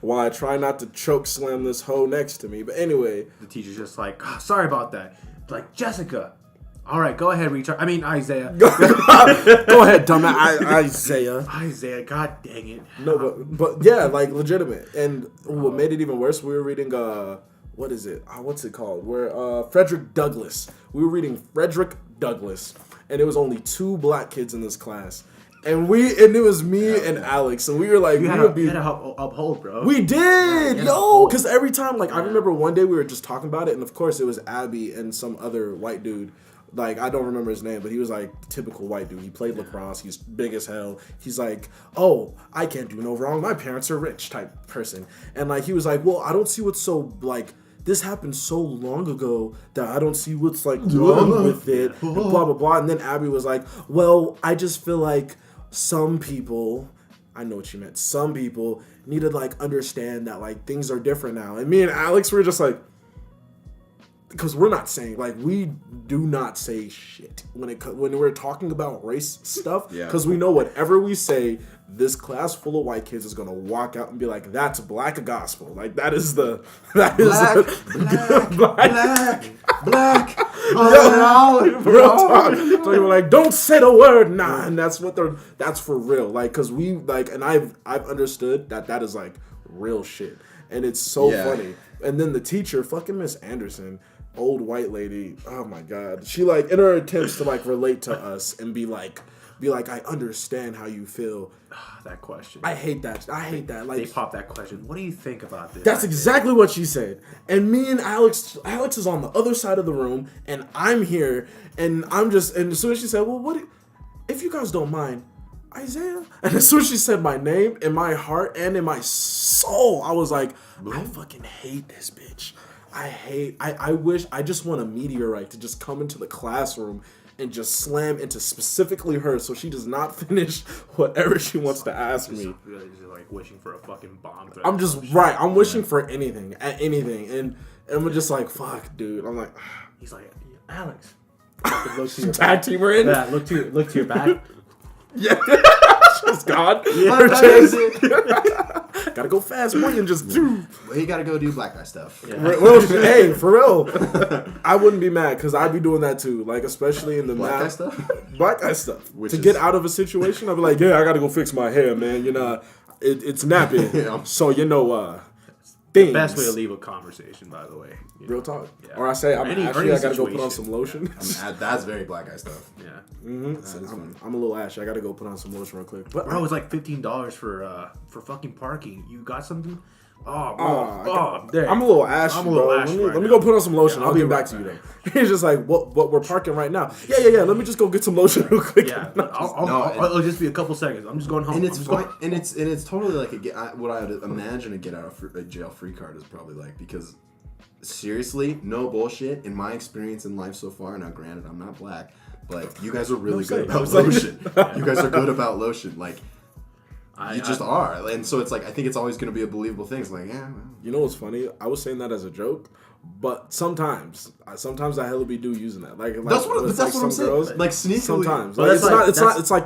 while I try not to choke slam this hoe next to me. But anyway, the teacher's just like, oh, sorry about that. Like, Jessica. All right, go ahead, Isaiah. go ahead, dumbass, Isaiah. Isaiah, god dang it. No, but yeah, like legitimate. And what made it even worse, we were reading what is it? What's it called? Where Frederick Douglass. We were reading Frederick Douglass, and it was only 2 black kids in this class, and it was me and Alex, and we were like, You had to uphold, bro. we did, Yeah, yo, because every time, like, I remember one day we were just talking about it, and of course it was Abby and some other white dude. Like, I don't remember his name, but he was like typical white dude. He played lacrosse. He's big as hell. He's like, oh, I can't do no wrong. My parents are rich type person. And like, he was like, well, I don't see what's so like, this happened so long ago that I don't see what's like wrong with it. And blah, blah, blah. And then Abby was like, well, I just feel like some people, I know what you meant. Some people need to like understand that like things are different now. And me and Alex were just like, because we're not saying, like, we do not say shit when we're talking about race stuff. Yeah. Because we know whatever we say, this class full of white kids is gonna walk out and be like, "That's black gospel." Like that is black. Real talk. So you were like, "Don't say the word, nah," and that's for real. Like, cause we like, and I've understood that is like real shit, and it's so funny. And then the teacher, fucking Miss Anderson, old white lady, oh my god, she like in her attempts to like relate to us and be like, I understand how you feel. That question. I hate that. Like they pop that question. What do you think about this? that's exactly what she said. And me and Alex is on the other side of the room, and I'm here, and and as soon as she said, well, if you guys don't mind, Isaiah, and as soon as she said my name, in my heart and in my soul, I was like, I fucking hate this bitch. I wish, I just want a meteorite to just come into the classroom and just slam into specifically her so she does not finish whatever she wants to ask me. Really just like wishing for a fucking bomb. I'm just, right, I'm wishing for anything, and we're just like, fuck, dude. I'm like, He's like, Alex. Look to your tag back. team her in? Yeah, look to your back. Yeah. She's gone. Yeah, Gotta go fast, boy, and just Well, you gotta go do black guy stuff. Yeah. Well, hey, for real, I wouldn't be mad because I'd be doing that too. Like, especially in the Black guy math, stuff? black guy stuff. Which to is- get out of a situation, I'd be like, yeah, I gotta go fix my hair, man. You know, it's napping. Yeah. So you know, things. Best way to leave a conversation, by the way. You know? Real talk. Yeah. Or I say, I'm Any I gotta go put situation. on some lotion. That's very black guy stuff. Yeah. I'm a little ashy. I gotta go put on some lotion real quick. But Bro, it's like $15 for fucking parking. You got something? Oh, Ah, bro. There. I'm a little ashy, I'm a little bro. ashy Let right me now. go put on some lotion. Yeah, I'll I'll get be back right to you back. though. He's just like, what we're parking right now. Yeah. Let me just go get some lotion real quick. Yeah, it'll just be a couple seconds. I'm just going home. And it's I'm just fine, going- and it's totally like what I would imagine a get out of a jail free card is probably like, because seriously, no bullshit. In my experience in life so far, now granted I'm not black, but you guys are really good about lotion. You guys are good about lotion. Like, You just are, and so it's like I think it's always going to be a believable thing. It's like, yeah. Well. You know what's funny? I was saying that as a joke, but sometimes I hella be using that. Like that's what I'm saying. Girls, like sneakily. Sometimes, like,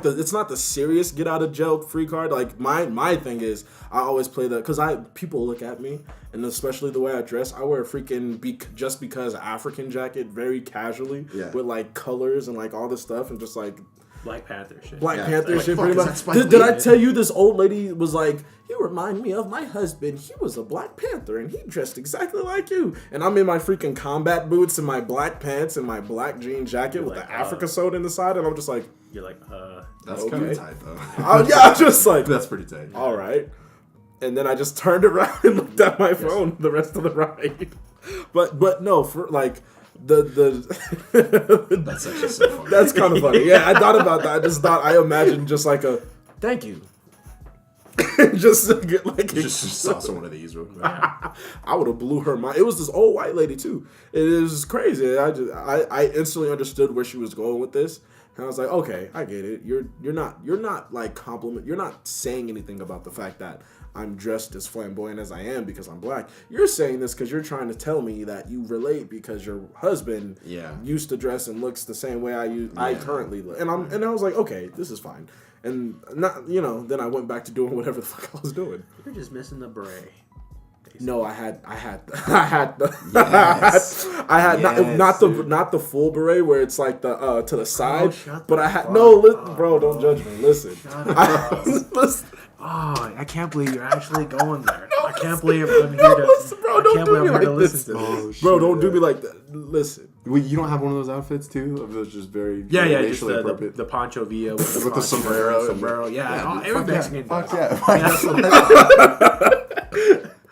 it's not the serious get out of jail free card. Like my thing is, I always play that because people look at me, and especially the way I dress, I wear a freaking just because African jacket very casually with like colors and like all this stuff, and just like. Black Panther shit. Black Panther shit, pretty much. Did I tell you this old lady was like, you remind me of my husband. He was a Black Panther and he dressed exactly like you. And I'm in my freaking combat boots and my black pants and my black jean jacket with the Africa soda in the side, and I'm just like, you're like, that's kind of tight though. Yeah, I'm just like, that's pretty tight. All right. And then I just turned around and looked at my phone the rest of the ride. But no, for like. That's actually so funny. That's kind of funny. Yeah, I thought about that. I imagined just like a thank you. just get like just saw one of these real quick. I would have blew her mind. It was this old white lady too. It was crazy. I instantly understood where she was going with this. And I was like, okay, I get it. You're not like compliment. You're not saying anything about the fact that I'm dressed as flamboyant as I am because I'm black. You're saying this because you're trying to tell me that you relate because your husband used to dress and looks the same way I currently look. And I was like, okay, this is fine. And not then I went back to doing whatever the fuck I was doing. You're just missing the beret. No, I had not the full beret where it's like the to the side, but I had bro, don't judge me. Listen, Oh, I can't believe you're actually going there. I can't believe I'm here to listen, bro. Don't do me like this, bro. Don't do me like that. Listen, you don't have one of those outfits too? Of those just very racially appropriate. The Poncho Villa with the sombrero. Yeah, every Mexican does.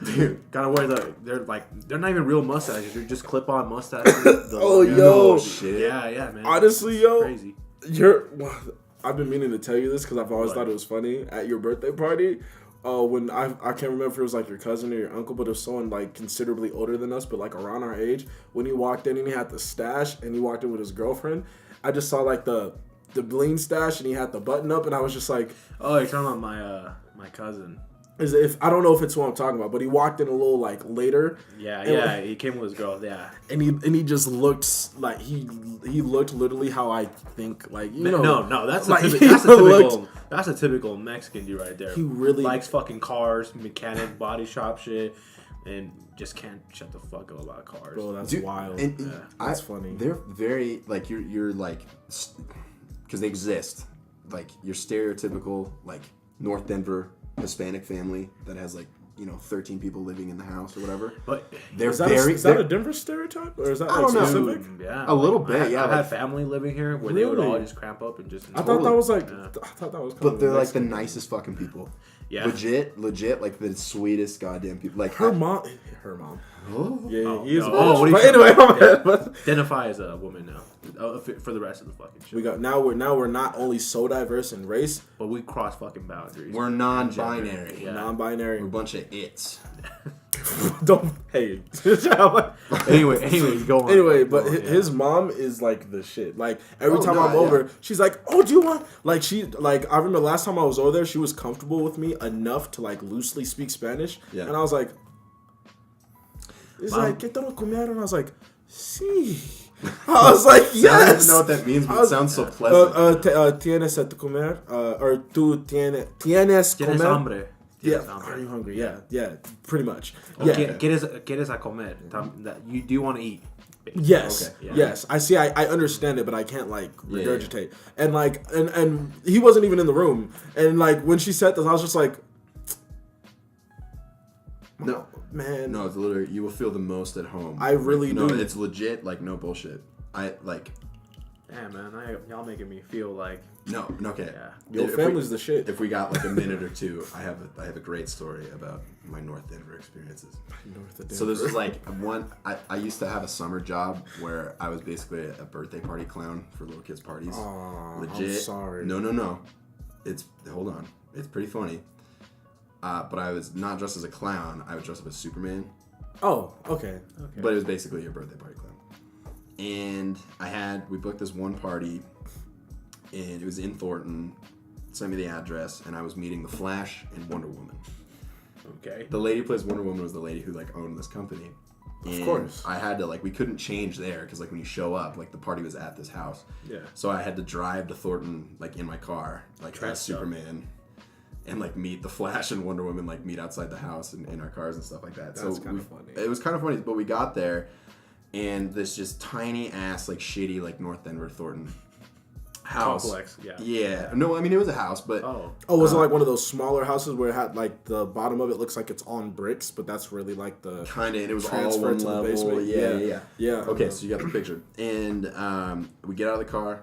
Dude, gotta wear they're not even real mustaches. They're just clip-on mustaches. Shit. Yeah, man. Honestly, it's crazy. I've been meaning to tell you this because I've always thought it was funny at your birthday party. When I can't remember if it was like your cousin or your uncle, but it was someone like considerably older than us, but like around our age. When he walked in and he had the stash and he walked in with his girlfriend, I just saw like the bling stash and he had the button up, and I was just like, oh, you're talking about my cousin. I don't know if it's what I'm talking about, but he walked in a little like later. Yeah, he came with his girl. Yeah, and he just looked like he looked literally how I think like No, that's like, that's a typical Mexican dude right there. He really likes fucking cars, mechanic, body shop shit, and just can't shut the fuck up about cars. Bro, that's wild. That's funny. They're very like you're like because they exist like your stereotypical like North Denver Hispanic family that has like 13 people living in the house or whatever. But they're is that a Denver stereotype or is that like specific? Yeah, a little bit. I've had family living here where they would all just cramp up and just. I thought that was like. But they're like the nicest fucking people. Yeah. Legit, like the sweetest goddamn people. Like her mom. Oh. Yeah, he is. But anyway, identify as a woman now for the rest of the fucking shit. Now we're not only so diverse in race, but we cross fucking boundaries. We're non-binary. Yeah. Non-binary. We're a bunch of its. Anyway, go on. Anyway, but his mom is like the shit. Like every time I'm over, she's like, "Oh, do you want?" Like I remember last time I was over there, she was comfortable with me enough to like loosely speak Spanish, and I was like, "It's like ¿qué te lo comieron?" And I was like, "Sí." I was like, "Yes." I don't even know what that means, but it sounds so pleasant. Tienes a comer, or tú tienes comer. Hambre. Yeah, are you hungry? Yeah, pretty much. Yeah. ¿Quieres a comer? You do want to eat. Yes, okay. Yes. I see. I understand it, but I can't like regurgitate. And like, and he wasn't even in the room. And like when she said this, I was just like, no, man. No, it's literally you will feel the most at home. I really do. No, it's legit. Like no bullshit. Yeah, man, y'all making me feel like. No, okay. Yeah. Your family's the shit. If we got like a minute or two, I have a great story about my North Denver experiences. So this was like I used to have a summer job where I was basically a birthday party clown for little kids' parties. Legit. I'm sorry. No. Hold on. It's pretty funny. But I was not dressed as a clown. I was dressed up as Superman. Oh, okay. But it was basically your birthday party clown. And we booked this one party, and it was in Thornton sent me the address, and I was meeting the Flash and Wonder Woman. Okay. The lady who plays Wonder Woman was the lady who like owned this company. And Of course. I had to we couldn't change there because when you show up, the party was at this house. Yeah. So I had to drive to Thornton in my car, as Dressed up. Superman, and meet the Flash and Wonder Woman, meet outside the house in our cars and stuff like that. That's kind of funny. It was kind of funny, but we got there, and this just tiny ass shitty North Denver Thornton house. Complex, yeah. Yeah. No, I mean it was a house, but Oh. Oh, was it one of those smaller houses where it had the bottom of it looks like it's on bricks, but that's really the kind of, and it was all transfer one to the level. basement? Yeah. Yeah. Okay, so you got the picture, and we get out of the car,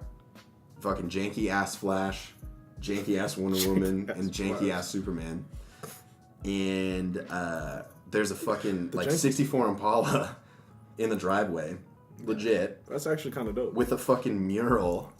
fucking janky ass Flash, janky ass Wonder Woman, and janky ass Superman, and there's a fucking janky- 64 Impala in the driveway, legit, That's actually kind of dope. with a fucking mural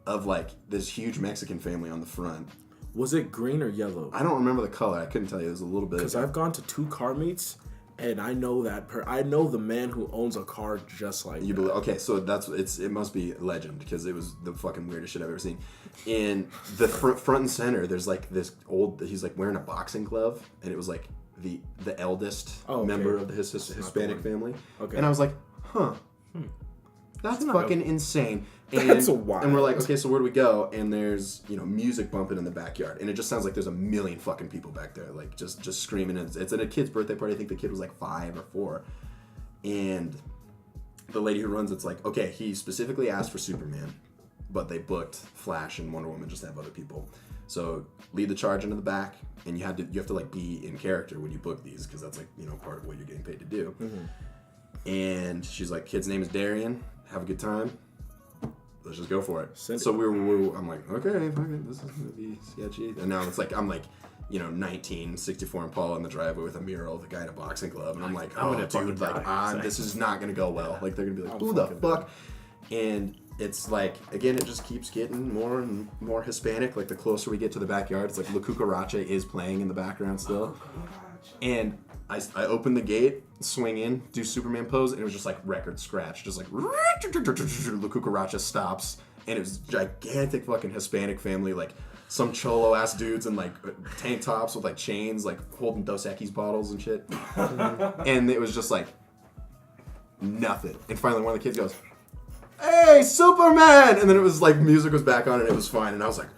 of this huge Mexican family on the front. Was it green or yellow? I don't remember the color. I couldn't tell you. It was a little bit. Because I've gone to 2 car meets, and I know I know the man who owns a car just like You that. believe? Okay, so it must be legend because it was the fucking weirdest shit I've ever seen. In the front and center, there's this old. He's wearing a boxing glove, and it was the eldest Oh, okay. member of his Hispanic one. family. Okay. And I was like, huh. That's not fucking insane. And, That's wild. And we're like, okay, so where do we go? And there's music bumping in the backyard, and it just sounds like there's a million fucking people back there, just screaming. And it's at a kid's birthday party. I think the kid was 5 or 4, and the lady who runs it's okay, he specifically asked for Superman, but they booked Flash and Wonder Woman just to have other people. So lead the charge into the back, and you have to be in character when you book these because that's part of what you're getting paid to do. Mm-hmm. And she's like, kid's name is Darian. Have a good time. Let's just go for it. Send So I'm like, okay, fucking, this is gonna be sketchy. And now it's I'm 1964 Impala in the driveway with a mural, the guy in a boxing glove, and I'm like, I'm oh, gonna fucking dude, die. this is not gonna go well. They're gonna be like, I'm who the fucking fuck? And it's again, it just keeps getting more and more Hispanic. The closer we get to the backyard, it's La Cucaracha is playing in the background still. And I open the gate, swing in, do Superman pose, and it was just record scratch. Just La Cucaracha stops, and it was gigantic fucking Hispanic family, some cholo ass dudes in tank tops with chains, holding Dos Equis bottles and shit. And it was just nothing. And finally one of the kids goes, "Hey, Superman!" And then it was music was back on and it was fine. And I was like,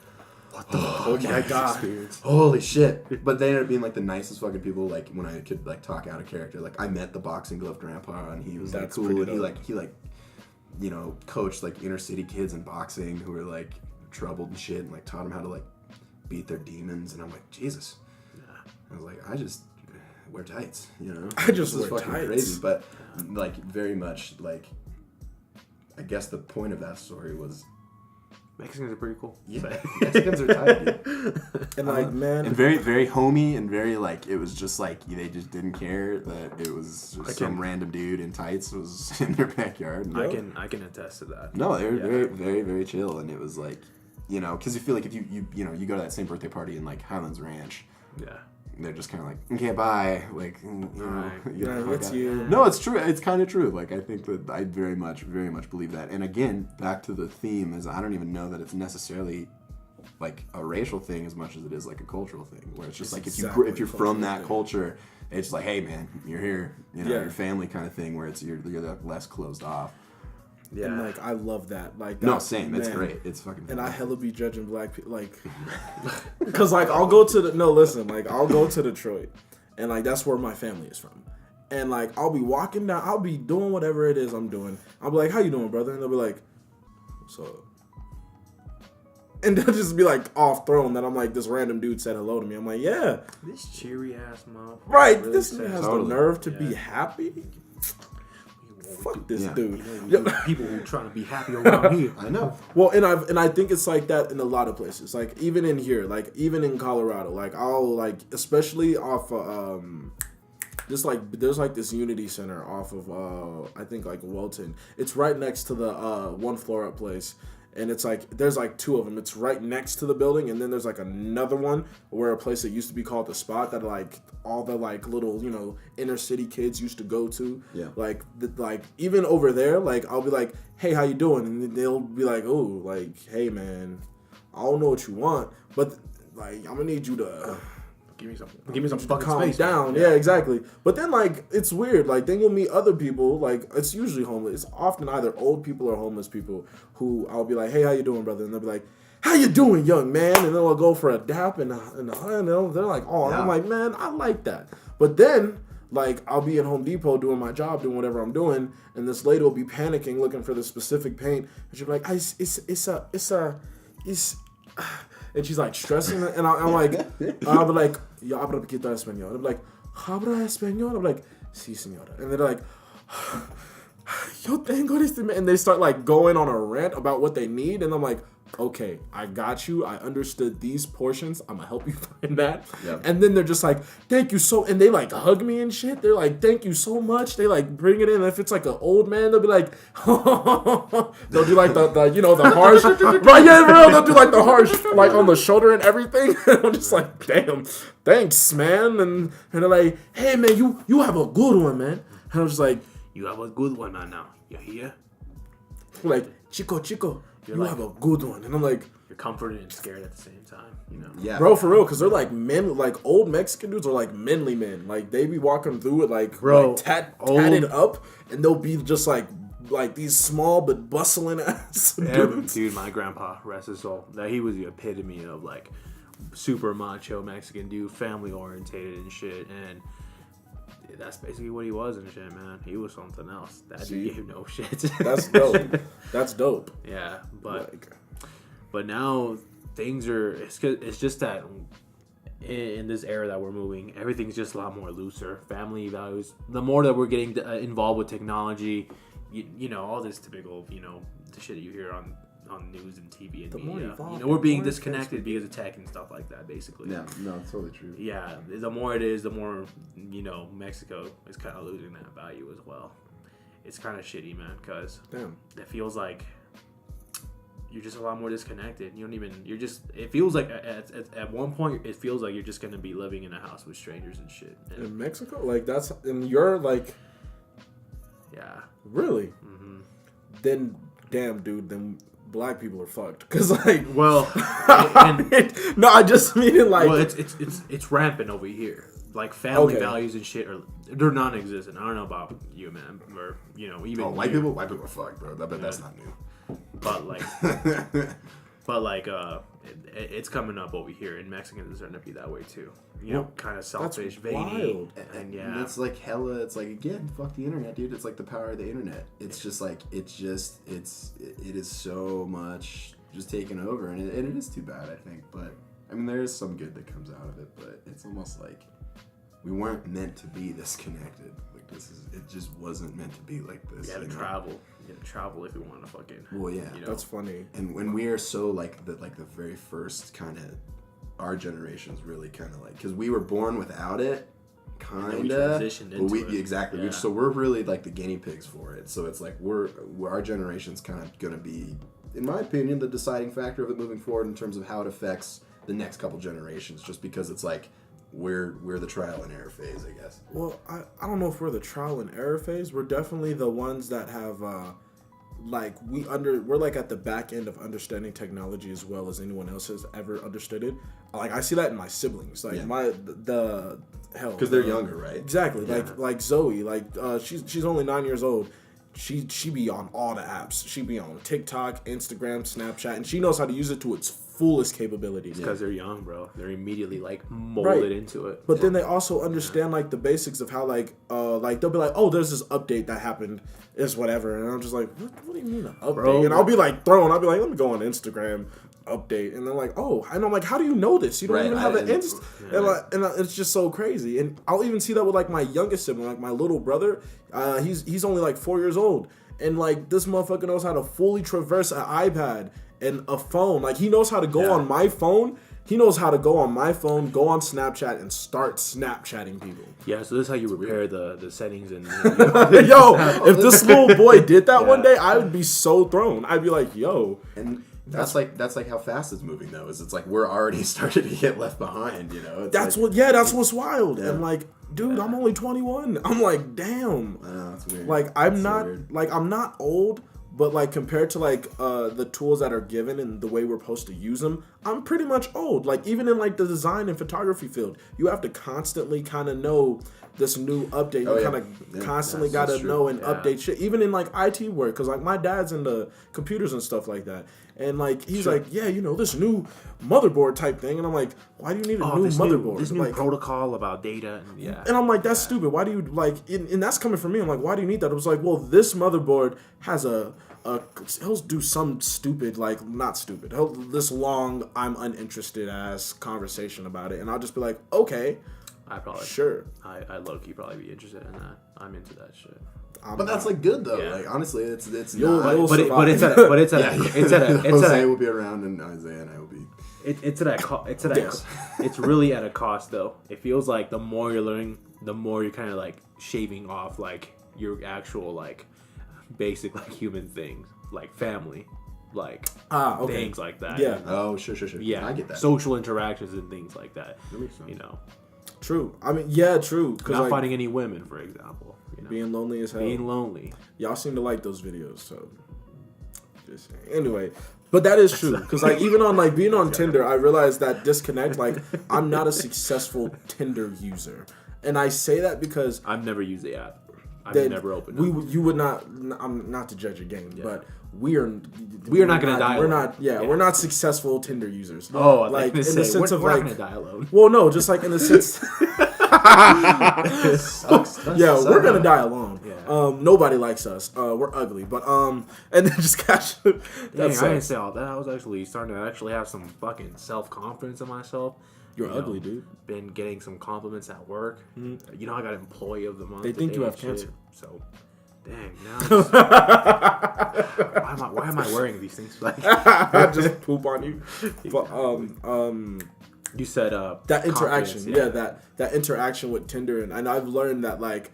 what the fuck? Oh my god. Holy shit. But they ended up being the nicest fucking people, when I could talk out of character. I met the boxing glove grandpa and he was That's cool, pretty and he dope. coached inner city kids in boxing who were troubled and shit, and taught them how to beat their demons. And I'm like, Jesus. I was I just wear tights, I just This is wear fucking tights. crazy. But very much I guess the point of that story was, Mexicans are pretty cool. yeah, Mexicans are tight, dude. And man, And very, very homey, and very it was just they just didn't care that it was just some random dude in tights was in their backyard. And I can attest to that. no, they were very, very, very chill, and it was because you feel if you go to that same birthday party in Highlands Ranch, Yeah. they're just kind of okay, bye, Right. Yeah, that's you. No, it's true. It's kind of true. I think that I very much believe that. And again, back to the theme is I don't even know that it's necessarily a racial thing as much as it is a cultural thing, where it's just It's if you're exactly from cultural that thing. culture, it's hey man, you're here, Yeah. your family kind of thing, where it's you're less closed off. Yeah. and I love that. No, same. It's man. great. It's fucking. And I fantastic. hella be judging black people, because I'll go to I'll go to Detroit, and that's where my family is from, and I'll be walking down, I'll be doing whatever it is I'm doing, I'll be like, how you doing, brother? And they'll be like, what's up? And they'll just be off thrown that I'm this random dude said hello to me. I'm like, yeah, This cheery ass mom. right. Really This sad. man has Totally. the nerve to be Yeah. happy. Fuck this Yeah. dude. You know, people who trying to be happy around here. I know. Well, and I think it's that in a lot of places. Even in here, even in Colorado, I'll especially off just there's this Unity Center off of I think Welton. It's right next to the one floor up place. And it's there's 2 of them. It's right next to the building, and then there's another one where a place that used to be called The Spot that all the little inner city kids used to go to. Yeah. Even over there, I'll be hey, how you doing? And then they'll be oh, hey man, I don't know what you want, but like I'm gonna need you to Give me some fucking calm space. down. Yeah, exactly. But then like it's weird. Like then you'll meet other people. Like it's usually homeless. It's often either old people or homeless people who I'll be like, hey, how you doing, brother? And they'll be like, how you doing, young man? And then they'll go for a dap and they're like, oh, and I'm like, man, I like that. But then like I'll be at Home Depot doing my job, doing whatever I'm doing, and this lady will be panicking, looking for the specific paint, and she'll be like, it's and she's like stressing, and I'm like, I'll be like, yo hablo poquito español. They'll be like, habla español? I'm like, sí, señora. And they're like, yo tengo este, and they start like going on a rant about what they need, and I'm like, okay, I got you. I understood these portions. I'm gonna help you find that. Yep. And then they're just like, thank you so, and they like hug me and shit. They're like, thank you so much. They like bring it in. And if it's like an old man, they'll be like, they'll do like the the harsh, right? Yeah, bro. They'll do like the harsh, like on the shoulder and everything. I'm just like, damn, thanks, man. And they're like, hey, man, you have a good one, man. And I was just like, you have a good one now. You hear? Like, chico. You like, have a good one. And I'm like, you're comforted and scared at the same time, you know? Yeah. Bro, for real, because they're like men, like old Mexican dudes are like manly men. Like they be walking through it like, tatted up, and they'll be just like these small but bustling ass dudes. Dude, my grandpa, rest his soul, that he was the epitome of like super macho Mexican dude, family orientated and shit, and that's basically what he was and shit, man. He was something else. That dude gave no shit. That's dope. That's dope. Yeah, but now things are. It's just that in this era that we're moving, everything's just a lot more looser. Family values. The more that we're getting involved with technology, you know, all this typical, the shit that you hear on news and TV and media. We're being disconnected because of tech and stuff like that, basically. Yeah, no, it's totally true. Yeah, the more it is, the more, Mexico is kind of losing that value as well. It's kind of shitty, man, because it feels like you're just a lot more disconnected. It feels like at one point, it feels like you're just going to be living in a house with strangers and shit. And in Mexico? Like, and you're like... Yeah. Really? Mm-hmm. Then, damn, dude, then... Black people are fucked, cause like, well, no, I just mean it like, well, it's rampant over here. Like family values and shit they're non-existent. I don't know about you, man, or even white people are fucked, bro. I bet that's not new. But like, it's coming up over here, and Mexicans are starting to be that way too. Kind of selfish, veiny, and it's like hella. It's like again, fuck the internet, dude. It's like the power of the internet. It's just like it is so much just taken over, and it is too bad, I think. But I mean, there is some good that comes out of it, but it's almost like we weren't meant to be this connected. Like it just wasn't meant to be like this. You gotta travel. You gotta travel if you want to fucking. Well, yeah, that's funny. And when we are so like the very first kind of. Our generation's really kind of like, because we were born without it, kind of. We transitioned into it. Exactly. Yeah. So we're really like the guinea pigs for it. So it's like our generation's kind of going to be, in my opinion, the deciding factor of it moving forward in terms of how it affects the next couple generations. Just because it's like we're the trial and error phase, I guess. Well, I don't know if we're the trial and error phase. We're definitely the ones that have. We're like at the back end of understanding technology as well as anyone else has ever understood it. Like I see that in my siblings, like the hell, because they're younger, right? Exactly. Yeah. Like Zoe, she's only 9 years old. She be on all the apps. She be on TikTok, Instagram, Snapchat, and she knows how to use it to its fullest capabilities. Because they're young, bro. They're immediately like molded into it. But then they also understand like the basics of how like they'll be like, oh, there's this update that happened, is whatever, and I'm just like, what do you mean an update? Bro, and I'll be like I'll be like, let me go on Instagram, update, and they're like, oh, and I'm like, how do you know this? You don't even have an Insta, and it's just so crazy. And I'll even see that with like my youngest sibling, like my little brother. He's only like 4 years old, and like this motherfucker knows how to fully traverse an iPad and a phone. Like he knows how to go on my phone. He knows how to go on my phone, go on Snapchat, and start Snapchatting people. Yeah, so this is how you repair the settings and. Yo, if this little boy did that one day, I would be so thrown. I'd be like, yo. And that's like how fast it's moving though. It's like we're already starting to get left behind. That's what's wild. Yeah. And like, dude, I'm only 21. I'm like, damn. That's weird. Like I'm not old, But like compared to like the tools that are given and the way we're supposed to use them, I'm pretty much old. Like even in like the design and photography field, you have to constantly kind of know this new update. You kind of constantly got to know and update shit. Even in like IT work, because like my dad's into computers and stuff like that. And like he's like, yeah, you know, this new motherboard type thing, and I'm like, why do you need a new motherboard? This new like, protocol about data, and and I'm like, that's stupid. Why do you like? And that's coming from me. I'm like, why do you need that? It was like, well, this motherboard has he'll do some stupid, like not stupid. This long, I'm uninterested ass conversation about it, and I'll just be like, okay, I probably sure. I low key probably be interested in that. I'm into that shit. But that's like good though. Yeah. Like honestly, it's But it's at Jose will be around and Isaiah and I will be. It's really at a cost though. It feels like the more you're learning, the more you're kind of like shaving off like your actual like basic like human things, like family, like things like that. Yeah. Oh, sure. Yeah, I get that. social interactions and things like that. That makes sense. You know, True. I mean, yeah, true. not like, finding any women, for example. You know, being lonely as hell. being lonely. Y'all seem to like those videos, so just saying. Anyway, but that is true because like even on like being on Tinder, I realized that disconnect. Like I'm not a successful Tinder user, and I say that because I've never used the app. I've never opened it. You would not. I'm not to judge your game, but we are not gonna die We're alone. not. Yeah, we're not successful Tinder users. Oh, like in the sense of we're like. not gonna die alone. Well, no, just like in the sense. Yeah, we're gonna die alone. Yeah. Nobody likes us. We're ugly, but and then just catch. Dang, I didn't say all that. I was actually starting to actually have some fucking self-confidence in myself. You're ugly, dude. Been getting some compliments at work. Mm-hmm. You know, I got Employee of the Month. They think you have shit. cancer. So, dang, now why am I wearing these things? Like, just poop on you. But you said that interaction, yeah, that interaction with Tinder, and I've learned that like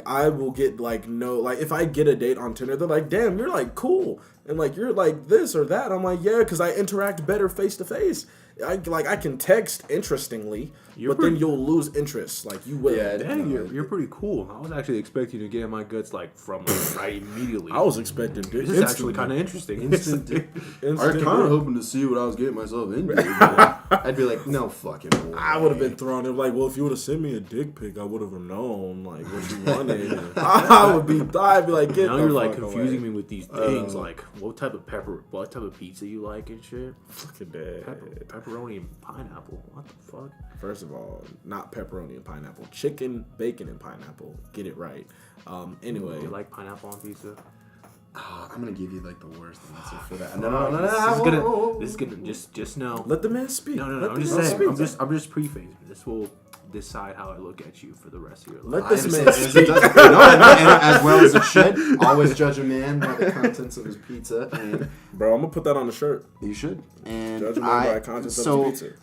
I will get like if I get a date on Tinder, they're like, damn, you're like cool, and like you're like this or that. I'm like, yeah, because I interact better face to face. I can text interestingly, then you'll lose interest. Like you will. Yeah, dang, you're pretty cool. I was actually expecting to get in my guts like from like, right immediately. I was expecting this is actually kind of interesting. I was kind of hoping to see what I was getting myself into. I'd be like, no fucking way. I would have been thrown in like, well, if you would have sent me a dick pic, I would have known like what you wanted. I'd be like, get now the you're like fuck confusing away. me with these things, like what type of pizza you like and shit. Fucking dead. Pepperoni and pineapple. What the fuck? First of all, not pepperoni and pineapple. Chicken, bacon, and pineapple. Get it right. Anyway. You like pineapple on pizza? I'm gonna give you like the worst answer for that. No. This is gonna just know. Let the man speak. No. Let I'm the just man saying. speak. I'm just prefacing. This will decide how I look at you for the rest of your life. Let this man speak. And as well as it should. Always judge a man by the contents of his pizza. And Bro, I'm gonna put that on the shirt. you should. And Judge a man by the contents of his pizza.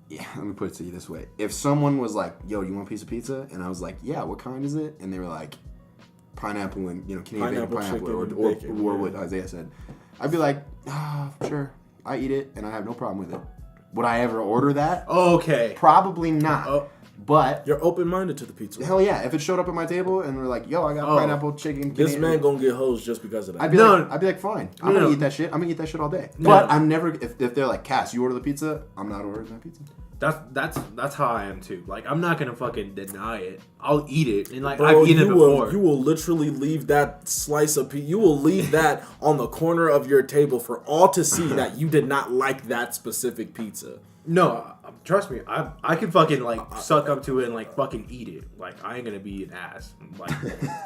Yeah, let me put it to you this way. If someone was like, yo, you want a piece of pizza? And I was like, yeah, what kind is it? And they were like, pineapple and, Canadian pineapple or what Isaiah said. I'd be like, sure, I eat it and I have no problem with it. Would I ever order that? Okay. Probably not. But You're open-minded to the pizza. hell yeah, if it showed up at my table and they're like, yo, I got pineapple, chicken, This man gonna get hosed just because of that. I'd be like, fine. I'm gonna eat that shit. I'm gonna eat that shit all day. But I'm never. If they're like, Cass, you order the pizza, I'm not ordering that pizza. That's how I am too. Like I'm not gonna fucking deny it. I'll eat it, and like Bro, I've eaten it before. You will literally leave that slice of pizza. You will leave that on the corner of your table for all to see that you did not like that specific pizza. No, trust me. I can fucking like suck up to it and like fucking eat it. Like I ain't gonna be an ass like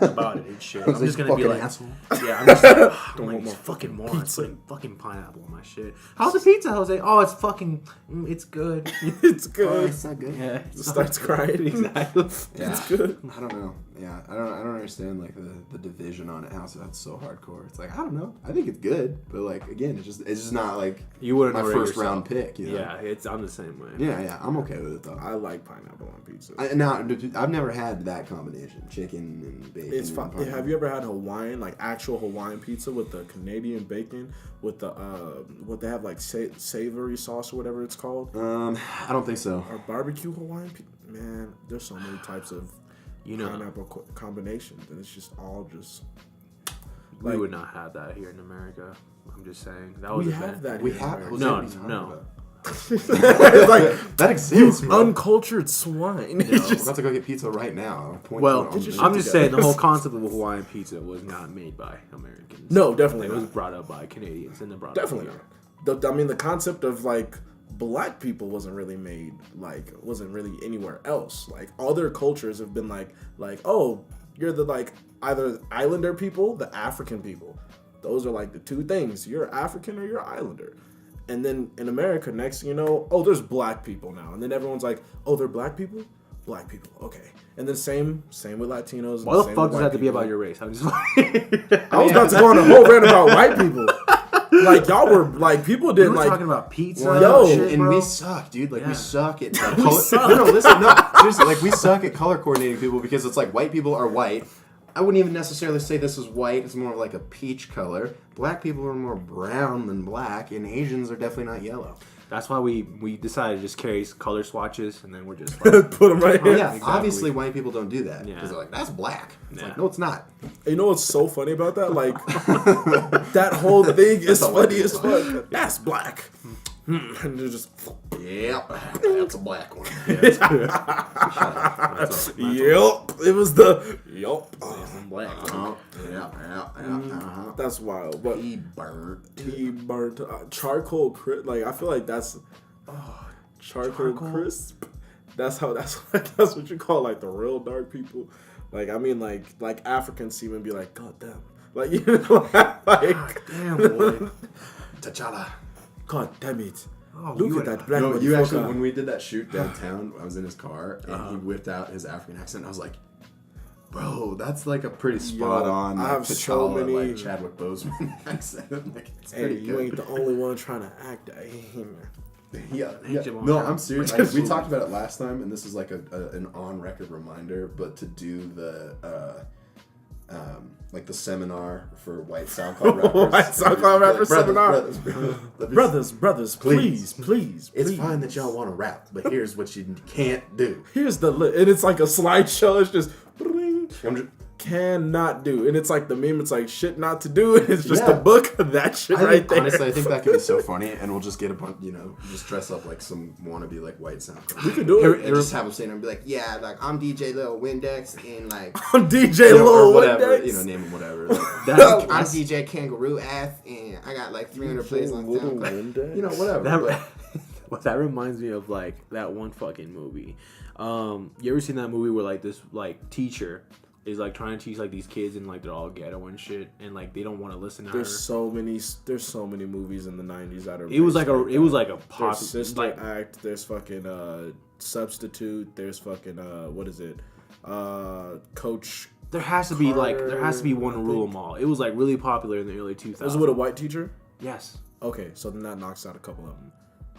about it and shit. I'm just gonna be like, asshole. yeah. I'm just like, I'm like these fucking morons putting fucking pineapple on my shit. How's the pizza, Jose? Oh, it's fucking. It's good. It's good. It's not good. Yeah, It starts crying. exactly. Yeah. It's good. I don't know. Yeah, I don't understand like the division on it. How that's so hardcore. It's like I don't know. I think it's good, but like again, it's just not like You wouldn't my order first yourself. round pick. You know? Yeah, I'm the same way. Yeah, I'm okay with it though. I like pineapple on pizza. Now I've never had that combination, chicken and bacon. It's and fine. pineapple. Have you ever had Hawaiian, like actual Hawaiian pizza with the Canadian bacon, with the what they have like savory sauce or whatever it's called, I don't think so. or barbecue Hawaiian pizza? Man, there's so many types of pineapple combinations, and it's just all just. We Like, would not have that here in America. I'm just saying. That was we a have bad- that. We here in have America. Jose, No, what are you talking no. about? It's like That exists, bro. uncultured swine. It's I'm just about to go get pizza right now. I'll point Well, to it on Get your the- shit I'm just together. saying the whole concept of a Hawaiian pizza was not made by Americans. no, definitely It was not. brought up by Canadians and then brought Definitely up here. not. I mean, the concept of like black people wasn't really made, like, wasn't really anywhere else. Like, other cultures have been like, oh, you're the, like, either islander people, the African people. Those are like the two things. You're African or you're Islander. And then in America, next thing you know, oh, there's black people now. And then everyone's like, oh, they're black people? Black people, okay. And then same with Latinos. Why the same fuck with does white that have to be people. about your race? I'm just I was about to go on a whole rant about white people. Like, y'all were, like, people We didn't, were like, talking about pizza. Yo, and shit, and bro. we suck, dude. Like Yeah. we suck at We color. suck. No, listen, no, seriously. Like we suck at color coordinating people because it's like white people are white. I wouldn't even necessarily say this is white. It's more like a peach color. Black people are more brown than black, and Asians are definitely not yellow. That's why we decided to just carry color swatches, and then we're just like, put them right Oh here. yeah, Exactly. obviously white people don't do that because Yeah. they're like that's black. It's Yeah. like no, it's not. You know what's so funny about that? Like, that whole thing is That's a white funny as people fuck. That's black. And they're just, Yep, that's a black one. yep. It was the, yep. I'm black. That's wild. But He burnt. he burnt charcoal crisp. Like, I feel like that's charcoal crisp. That's what you call like the real dark people. Like, I mean, like Africans even be like, God damn. Like, you know, like Damn, boy. T'Challa. God damn it. Oh, Look you at would- that black No, you motherfucker. actually, when we did that shoot downtown, I was in his car and he whipped out his African accent. I was like, bro, that's like a pretty spot on. I Like, have so T'Challa, many- like Chadwick Boseman accent. Like, it's Hey, pretty you good. ain't the only one trying to act that. Yeah. Jamal No, Charles. I'm serious. Like, we talked about it last time, and this is like an on-record reminder. But to do the like the seminar for white SoundCloud rappers, White SoundCloud rappers seminar. Brothers, please. It's fine that y'all want to rap, but here's what you can't do. Here's the and it's like a slideshow. It's just I'm just, cannot do, and it's like the meme. It's like shit not to do. And it's just Yeah. a book of that shit I right think, there. honestly, I think that could be so funny, and we'll just get a bunch, just dress up like some wannabe like white SoundCloud. We could do it. And just have them saying and be like, yeah, like I'm DJ Lil Windex and like I'm DJ Lil or whatever, Windex. name him whatever. Like, That, I'm DJ Kangaroo Ass and I got like 300 plays on SoundCloud. Whatever. that, well, that reminds me of like that one fucking movie. You ever seen that movie where like this like teacher is like trying to teach like these kids and like they're all ghetto and shit and like they don't want to listen to her. There's so many movies in the 90s that are. It was based like a on it was that. like a There's pop Sister like Act. There's fucking Substitute. There's fucking what is it? Coach. there has to be like there has to be Carter, one I to rule think. them all. It was like really popular in the early 2000s. Was it with a white teacher? Yes. Okay, so then that knocks out a couple of them.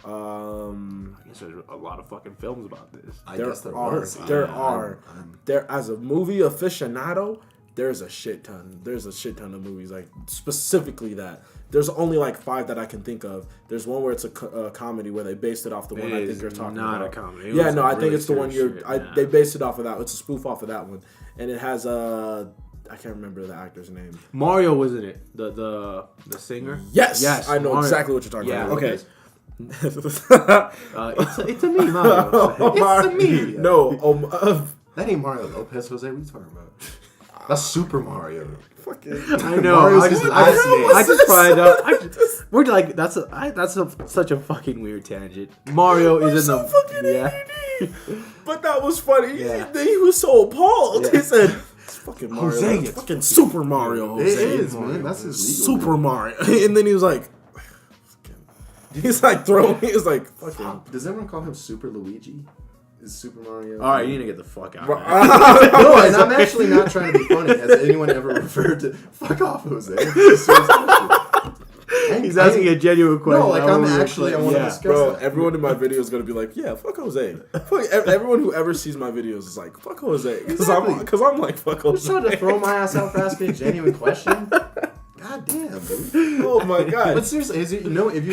I guess there's a lot of fucking films about this. I There guess there are. was. There I'm- are. I'm- There, as a movie aficionado, there's a shit ton. There's a shit ton of movies like specifically that. There's only like 5 that I can think of. There's one where it's a comedy where they based it off the one I It think is you're talking not about. a comedy. It Yeah, was no, like I think really it's the one serious you're. shit, yeah. They based it off of that. It's a spoof off of that one, and it has I can't remember the actor's name. Mario was in it. The singer. Yes, I know Mario. exactly what you're talking Yeah, about. Okay. It's a me, Mario. It's a me. No, That ain't Mario Lopez, Jose. What are you talking about? That's Super Mario. fucking. I know. Mario's I his just, last name. I just find out. We're like that's such a fucking weird tangent. Mario is in so the fucking yeah. But that was funny. Yeah. He was so appalled. Yeah. He said, "It's fucking Mario. Jose, It's it's fucking Super Mario." It Jose. is, man. That's his legal Super name. Mario." And then he was like, he's like throwing. He was like, "Fucking." Does everyone call him Super Luigi? Is Super Mario? All right, you need to get the fuck out. Bro, of here. No, and I'm actually not trying to be funny. Has anyone ever referred to fuck off, Jose? It's a serious question. He's asking a genuine question. No, like I I'm wanna actually. I reflect- want to yeah. discuss Bro, that. everyone in my video is gonna be like, "Yeah, fuck Jose." Fuck, everyone who ever sees my videos is like, "Fuck Jose," because Exactly. I'm like, "Fuck I'm just Jose." trying to throw my ass out for asking a genuine question. God damn, dude. Oh my god. But seriously,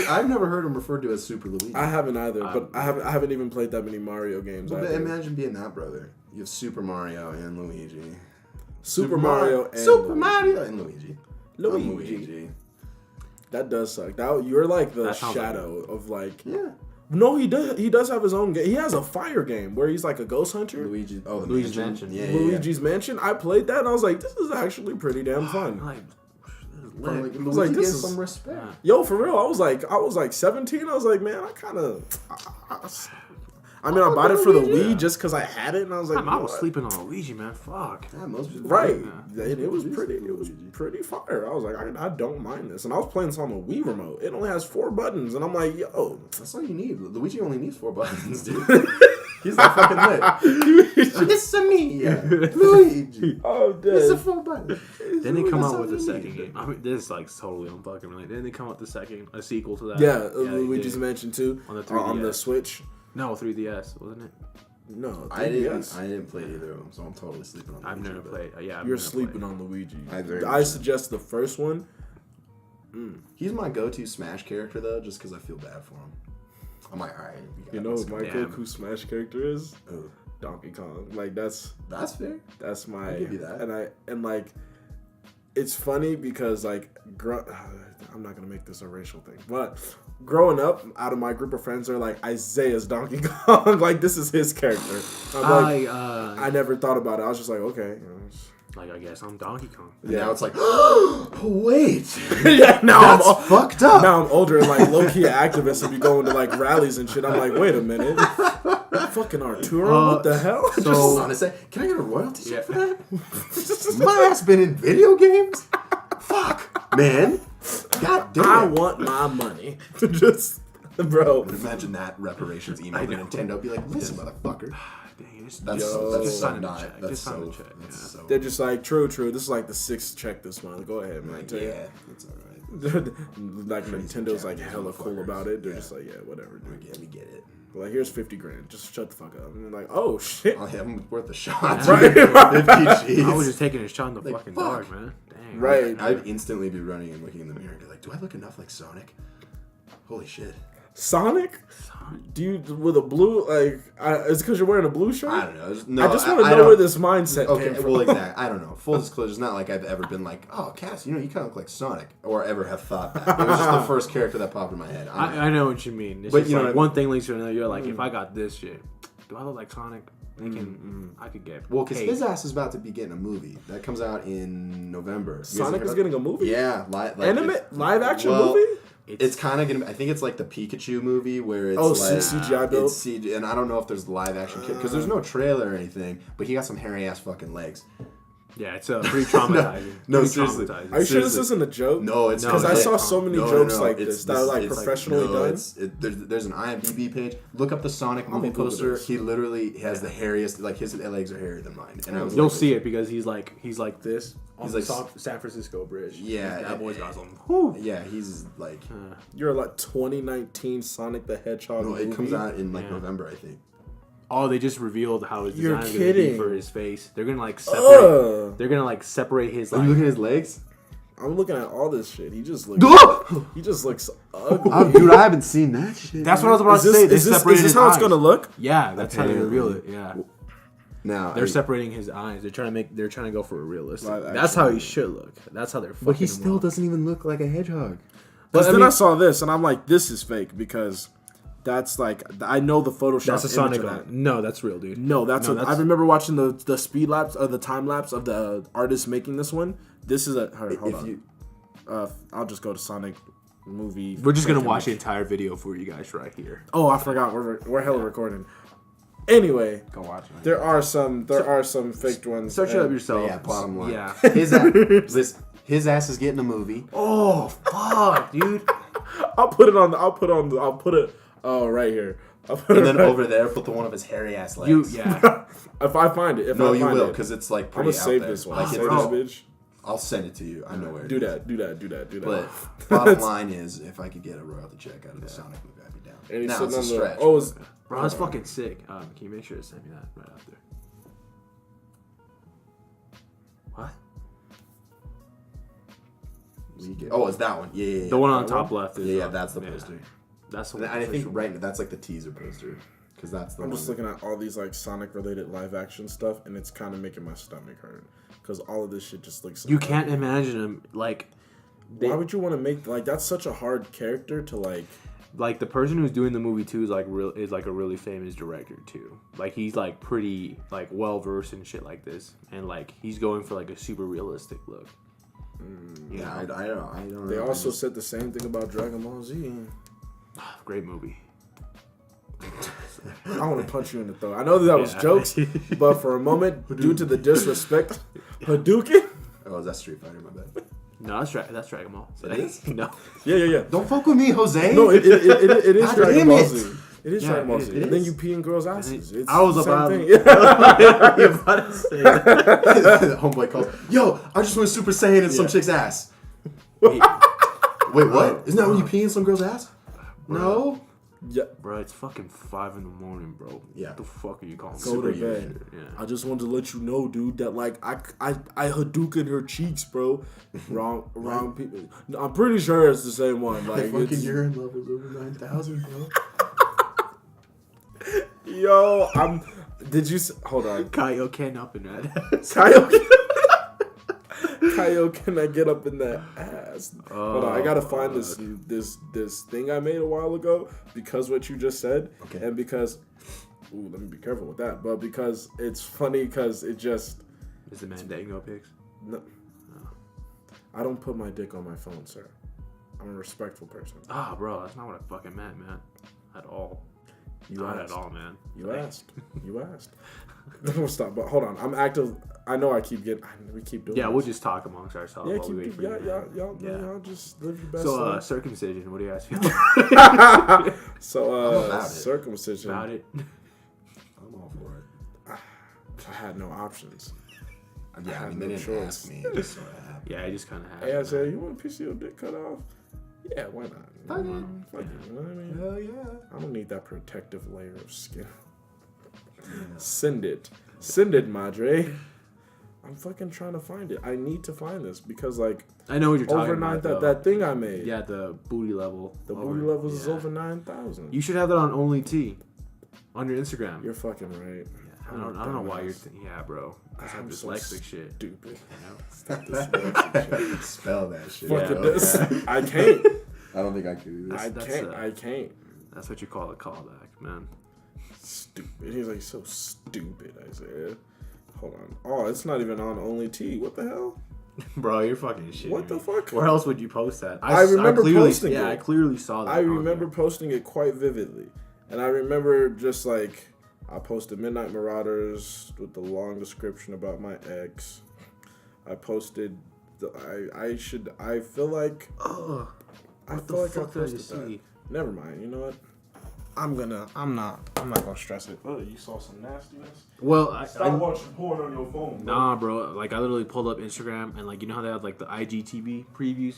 I've never heard him referred to as Super Luigi. I haven't either, but I haven't even played that many Mario games. But either. imagine being that brother. You have Super Mario and Luigi. Super Mario and Super Luigi. Mario and Luigi. Luigi. That does suck. You're like the shadow of like. Yeah. No, he does. He does have his own game. He has a fire game where he's like a ghost hunter. Luigi's Mansion. Yeah, Luigi's Mansion. I played that and I was like, this is actually pretty damn fun. Like, Luigi was like, this gets is some respect. Yo, for real. I was like 17. I was like, man, I kind of. I mean, I bought it for the Wii just because I had it, and I was like, I was sleeping on Luigi, man. Fuck. Yeah, most people Right. Yeah. It was pretty fire. I was like, I don't mind this. And I was playing this on the Wii remote. It only has 4 buttons. And I'm like, yo. That's all you need. Luigi only needs 4 buttons, dude. He's that fucking lit. It's a me. Luigi. Oh, dude. It's a 4 button. Then they come out with a second game. I mean, this is like totally unfucking related. Then they come out with a sequel to that. Yeah, Luigi's Mansion 2 on the 3DS. On the Switch. No, 3DS, wasn't it? No, 3DS. I didn't play either of them, so I'm totally sleeping on I've Luigi, never played. You're sleeping on Luigi. I I suggest the first one. He's my go-to Smash character, though, just because I feel bad for him. I'm like, all right. You know what my Damn. Goku Smash character is? Donkey Kong. Like, that's fair. That's my. I'll give you that. And like, it's funny because like, I'm not gonna make this a racial thing, but growing up, out of my group of friends are like Isaiah's Donkey Kong. Like, this is his character. I'm like, I never thought about it. I was just like, okay. Like, I guess I'm Donkey Kong. Yeah. Now it's like, oh, wait. Yeah, now That's fucked up. Now I'm older and like low key activist and be going to like rallies and shit. I'm like, wait a minute. Fucking Arturo, what the hell? So, hold on a sec. Can I get a royalty check for that? My ass been in video games? Fuck, man. God damn. I want my money. Just, bro. Imagine that reparations email to Nintendo. Be like, listen, motherfucker. Dang, That's just so sign not. check. That's Just sign so. the check. That's Yeah. so. They're just like, true. This is like the 6th check this month. Go ahead, man. Like, yeah, that's all right. Like Nintendo's like hella cool about it. They're just like, yeah, whatever, dude. Let me get it. Like, here's 50 grand. Just shut the fuck up. And they're like, oh shit. Oh, yeah, I'm worth a shot. Right. 50 I was G's. just taking a shot in the Like, fucking fuck. dark, man. Dang. Right. I'd instantly be running and looking in the mirror and be like, do I look enough like Sonic? Holy shit. Sonic? Do you with a blue like? It's because you're wearing a blue shirt. I don't know. No, I just want to know where this mindset Okay, came from. well, exactly. I don't know. Full disclosure, it's not like I've ever been like, oh, Cass, you kind of look like Sonic, or ever have thought that. It was just the first character that popped in my head. I know what you mean. It's But just you know like what I one thing leads to another. You're like, if I got this shit, do I look like Sonic? I could get. Well, because paid. his ass is about to be getting a movie that comes out in November. You guys Sonic heard is of- getting a movie. Yeah, Live action well, movie. It's kind of gonna. I think it's like the Pikachu movie where it's Oh, like CGI built? It's CG, and I don't know if there's live action because there's no trailer or anything. But he got some hairy ass fucking legs. Yeah, it's pretty traumatizing. No, Pretty seriously. traumatizing. Are you sure this Seriously. isn't a joke? No, it's because I legit. saw so many jokes like this that are like professionally done. There's an IMDb page. Look up the Sonic movie Google poster. this. He literally has the hairiest. Like his legs are hairier than mine. And I was You'll like, see it because he's like this. He's He's like- like San Francisco Bridge. Yeah, that boy's got some. Yeah, he's like. You're like 2019 Sonic the Hedgehog. No, it movie? comes out in like November, I think. Oh, they just revealed how his You're design is gonna be kidding. for his face. They're gonna like separate. Ugh. They're gonna like separate his Are you like. looking at his legs? I'm looking at all this shit. He just looks. He just looks ugly. Dude, I haven't seen that shit. That's what I was about Is to this, say. They is this, separated is this his how it's eyes. gonna look? Yeah, that's how they Apparently. reveal it. Yeah, Now they're separating his eyes. They're trying to go for a realistic. Live That's action. how he should look. That's how they're. but he fucking him still up. doesn't even look like a hedgehog. Because I then mean- I saw this and I'm like, this is fake because that's like I know the Photoshop. That's a image Sonic. of that. No, that's real, dude. No, I remember watching the speed lapse or the time lapse of the artist making this one. This is a hold on. I'll just go to Sonic movie. We're just gonna fake watch the image. entire video for you guys right here. Oh, I forgot. We're hella recording. Anyway, Go watch it. there are some faked ones. Search it up and- yourself. Yeah, bottom line. Yeah. His ass is getting a movie. Oh fuck, dude. I'll put it. Oh, right here. I'll put And it then right- over there, put the one of his hairy ass legs. Yeah. If I find it, No, I you find will, it, because it's like I'm pretty gonna out save there. this one. Like, Save it's- this bitch. I'll send it to you. I know where. Do it is. that. But bottom line is, if I could get a royalty check out of the Sonic movie, I'd be down. And he's Now sitting it's a on stretch. the. Oh, it's, Bro, that's fucking sick. Can you make sure to send me that right after? What? Oh, it's that one. Yeah. The one on top left is. Yeah, that's the poster. That's the And one. I think official. that's like the teaser poster, because that's the I'm one. just looking at all these like Sonic related live action stuff, and it's kind of making my stomach hurt because all of this shit just looks. So You can't imagine him like Why would you want to make like that's such a hard character to like? Like the person who's doing the movie too is like a really famous director too. Like he's like pretty like well versed in shit like this, and like he's going for like a super realistic look. Yeah, I don't know. They also said the same thing about Dragon Ball Z. Great movie. I want to punch you in the throat. I know that was jokes, but for a moment, due to the disrespect, Hadouken. Oh, is that Street Fighter? My bad. No, that's Dragon Ball. It is? No. Yeah. Don't fuck with me, Jose. No, it is God Dragon damn Ball it. Z. It is Yeah, Dragon Ball it Z. is. And then you pee in girls' asses. It's I was the same about thing. to say that. Homeboy calls. Yo, I just went Super Saiyan in some chick's ass. Wait, Wait, what? Isn't that when you pee in some girl's ass? No. Yeah. bro, it's fucking 5 a.m, bro. Yeah. What the fuck are you calling me? Go to Super bed. Yeah. I just wanted to let you know, dude, that like I Hadouken her cheeks, bro. Wrong people. No, I'm pretty sure it's the same one. Like Fucking it's, urine levels over 9,000, bro. yo, Did you hold on? Kaioken up in that. Kyle, can I get up in that ass? Hold on, I gotta find this thing I made a while ago because what you just said, Okay. and because, let me be careful with that. But because it's funny, because it just, Is the Mandango pics? no, I don't put my dick on my phone, sir. I'm a respectful person. Ah, bro, that's not what I fucking meant, man. At all. You Not asked. at all, man. You asked. You asked. Don't stop. But hold on, I'm active. I know we keep doing. Yeah, this. we'll just talk amongst ourselves Yeah, while we wait for you. man. y'all just live your best So, life. circumcision, what do you guys feel So, about it. circumcision. about it? I'm all for it. I had no options. Yeah, I mean, they no didn't choice. ask me. It just sort of happened. Yeah, I just kind of have Hey, I it, said, man. you want a piece of your dick cut off? Yeah, why not? Fuck it. Fuck it, you know what I mean? Hell yeah. I don't need that protective layer of skin. Send it, Madre. I'm fucking trying to find it. I need to find this because, like, I know what you're talking over about. that thing I made. Yeah, the booty level. The booty levels is yeah. over 9,000. You should have that on Only T, on your Instagram. You're fucking right. I don't know why you're. Yeah, bro. That's that I'm so dyslexic shit. Stupid. Spell that shit. Fucking out. this. I can't. I don't think I could do this. I can't. That's what you call a callback, man. Stupid. He's like so stupid. I said. Hold on. Oh, it's not even on Only T. What the hell? Bro, you're fucking shit. What the fuck? Where else would you post that? I remember clearly, posting it. Yeah, I clearly saw that. I on remember there. posting it quite vividly, and I remember just like I posted Midnight Marauders with the long description about my ex. I posted. I feel like. Ugh. I What feel the like I fuck did I posted just that. see? Never mind. You know what? I'm not gonna stress it. Oh, you saw some nastiness. Well, watching porn on your phone. nah, bro. Like, I literally pulled up Instagram, and like, you know how they have like the IGTV previews?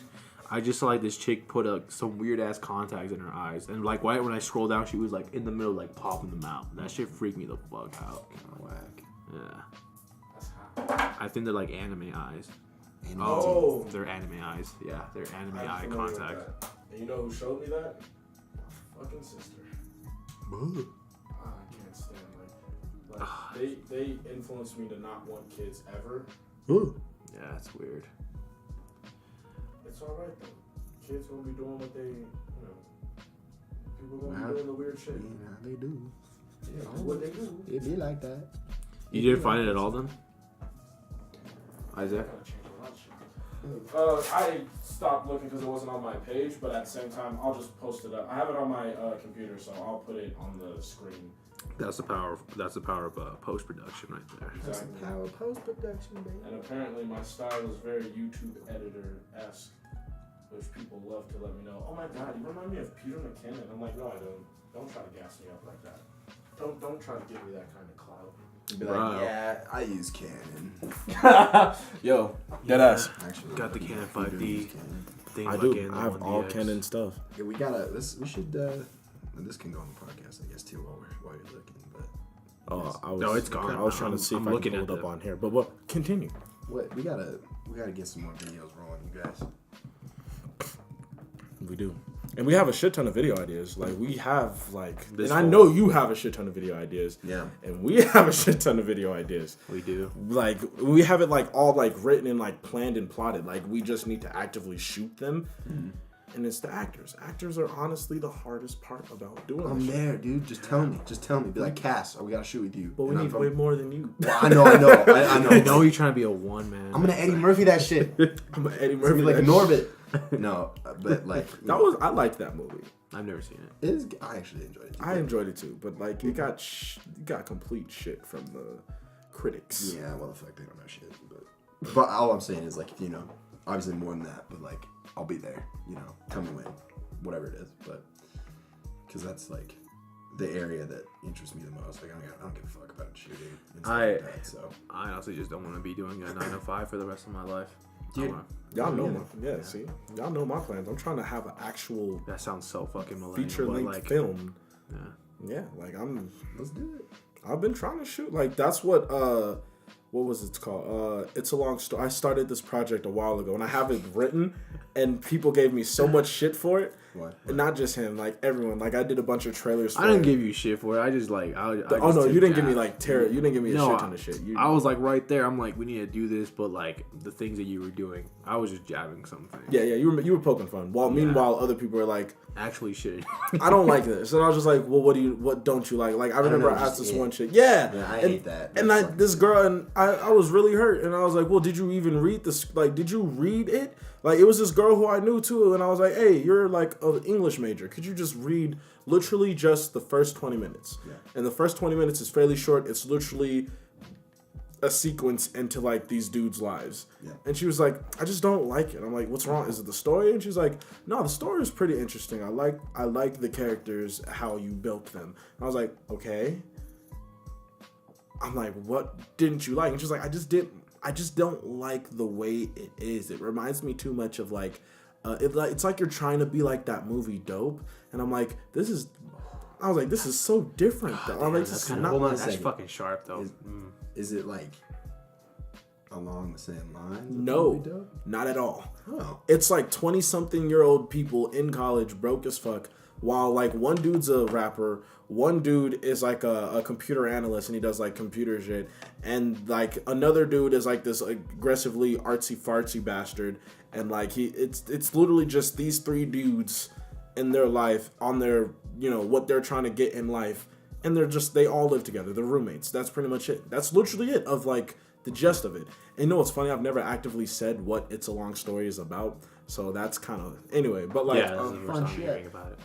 I just saw like this chick put some weird ass contacts in her eyes, and like right when I scrolled down, she was like in the middle, like popping them out. That shit freaked me the fuck out. Whack. Yeah. I think they're like anime eyes. Oh. They're anime eyes. Yeah, they're anime eye contacts. And you know who showed me that? My fucking sister. I can't stand they influenced me to not want kids ever. Yeah, that's weird. It's all right though. Kids gonna be doing what they, people gonna be doing the weird shit. Yeah, they do. Yeah, that's what they do. It be like that. You didn't find it at all then? Isaac? Gotta change a lot of shit. I stopped looking because it wasn't on my page, but at the same time, I'll just post it up. I have it on my computer, so I'll put it on the screen. That's the power of post production right there. Exactly. Power post production, baby. And apparently, my style is very YouTube editor-esque, which people love to let me know. Oh my God, you remind me of Peter McKinnon. I'm like, no, I don't. Don't try to gas me up like that. Don't try to give me that kind of clout. You'd be Wow. like, yeah, I use Canon. Yo, deadass. Actually, Got the Canon we 5D. do use Canon. Thing I like do. getting I have the all 1DX. Canon stuff. Yeah, we gotta. We should. This can go on the podcast, I guess, too, while you're looking. But No, it's gone. I was trying to see I'm if I looking can at pull it up the- on here. But what? Continue. what we gotta get some more videos rolling, you guys. We do. And we have a shit ton of video ideas. Like we have like, This and I fall. know you have a shit ton of video ideas. Yeah. And we have a shit ton of video ideas. We do. Like we have it like all like written and like planned and plotted. Like we just need to actively shoot them. And it's the actors. Actors are honestly the hardest part about doing I'm this shit. there, dude. Just tell me. Just tell me. Be like, Cass, we gotta shoot with you. But we And I'm need from- way more than you. Well, I know. I know. I know you're trying to be a one man. I'm gonna Eddie Murphy that shit. I'm Eddie It's gonna Murphy. be like that Norbit. No, but like That was I liked that movie. I've never seen it. I actually enjoyed it. I enjoyed it too, but like it got complete shit from the critics. Yeah, well, the fuck they don't know shit. But all I'm saying is like, you know, obviously more than that, but like I'll be there. You know, tell me when, whatever it is. But because that's like the area that interests me the most. Like I don't give a fuck about shooting and stuff like that. So I honestly just don't want to be doing a 9 to 5 for the rest of my life. Dude. Y'all know see, y'all know my plans. I'm trying to have an actual That sounds so fucking millennial. feature but length like, film. Yeah. Yeah, like let's do it. I've been trying to shoot. Like that's what was it called? It's a long story. I started this project a while ago and I have it written and people gave me so much shit for it. What? And not just him, like everyone. Like I did a bunch of trailers for I didn't it. give you shit for it. I just like I Oh no, just you didn't give that. me like terror. You didn't give me a shit ton of shit. I was like right there. I'm like, we need to do this, but like the things that you were doing, I was just jabbing something. Yeah, you were poking fun. While meanwhile other people were like, Actually, shit. I don't like this, and I was just like, well, what don't you like? Like I remember I asked this one chick, yeah, I and, hate that. and this girl and I was really hurt, and I was like, well, did you even read this? Like, did you read it? Like, it was this girl who I knew too, and I was like, hey, you're like an English major. Could you just read literally just the first 20 minutes? Yeah. And the first 20 minutes is fairly short. It's literally a sequence into like these dudes' lives. Yeah. And she was like, I just don't like it. I'm like, what's wrong? Is it the story? And she's like, no, the story is pretty interesting. I like the characters, how you built them. And I was like, okay. I'm like, what didn't you like? And she's like, I just don't like the way it is. It reminds me too much of like, it's like you're trying to be like that movie Dope. And I'm like, this is so different though. I'm like, That's this is kind not. hold on a that's second. fucking sharp though. Is it like along the same lines? No, not at all. Oh. It's like 20-something-year-old people in college, broke as fuck, while like one dude's a rapper, one dude is like a computer analyst and he does like computer shit, and like another dude is like this aggressively artsy-fartsy bastard, and like it's literally just these three dudes in their life on their, you know, what they're trying to get in life, and they all live together. They're roommates. That's pretty much it. That's literally it of like the gist of it. And you know what's funny? I've never actively said what It's a Long Story is about, so that's kind of anyway. But like, Yeah, this is the first time I'm hearing about it.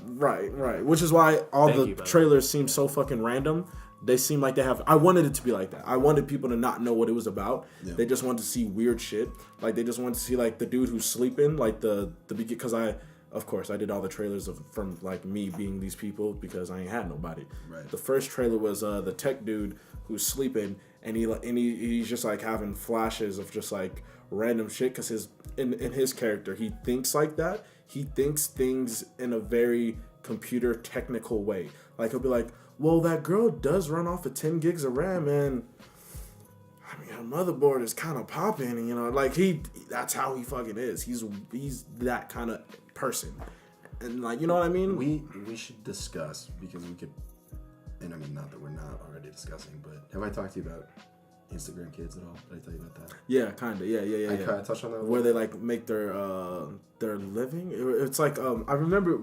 right. Which is why all Thank the you, by the trailers seem so fucking random. They seem like they have. I wanted it to be like that. I wanted people to not know what it was about. Yeah. They just wanted to see weird shit. Like they just wanted to see like the dude who's sleeping, like the because of course, I did all the trailers from like me being these people because I ain't had nobody. Right. The first trailer was the tech dude who's sleeping and he's just like having flashes of just like random shit because in his character he thinks like that. He thinks things in a very computer technical way. Like he'll be like, well, that girl does run off of 10 gigs of RAM and I mean, her motherboard is kind of popping, and, you know, like that's how he fucking is. He's that kind of person, and like, you know what I mean? We should discuss because we could, and I mean, not that we're not already discussing, but have I talked to you about Instagram Kids at all? Did I tell you about that? Yeah, kind of. Yeah. I kind of touched on that. A Where little they like make their living. It's like I remember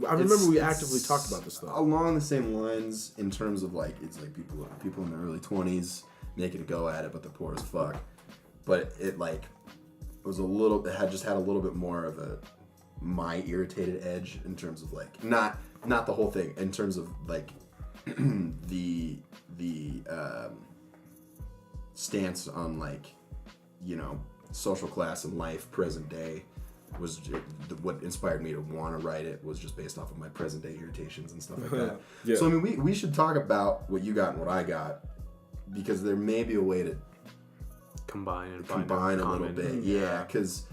we actively talked about this stuff. along the same lines in terms of like it's like people in their early 20s making a go at it, but they're poor as fuck. But it like it had a little bit more of a my irritated edge in terms of like not the whole thing in terms of like the stance on like, you know, social class and life present day was what inspired me to want to write it was just based off of my present day irritations and stuff like that. Yeah. So I mean we should talk about what you got and what I got because there may be a way to Combine and combine a little bit. Yeah, because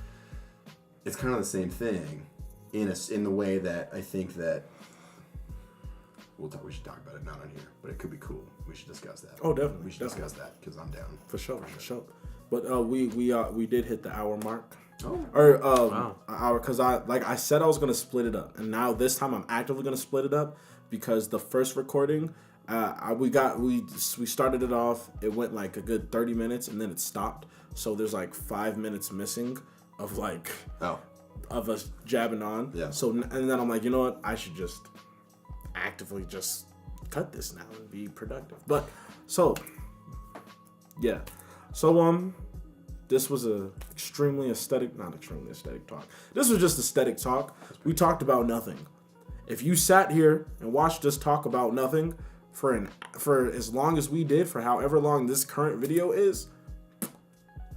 it's kind of the same thing in the way that I think that we should talk about it, not on here, but it could be cool. We should discuss that. Oh, definitely. We should discuss that because I'm down. For sure. But we did hit the hour mark. Because I said I was gonna split it up, and now this time I'm actively gonna split it up because the first recording, we started it off. It went like a good 30 minutes, and then it stopped. So there's like 5 minutes missing of like of us jabbing on. Yeah. So and then I'm like, you know what? I should just actively just cut this now and be productive. But so yeah, so this was not extremely aesthetic talk. This was just aesthetic talk. We talked about nothing. If you sat here and watched us talk about nothing for as long as we did, for however long this current video is,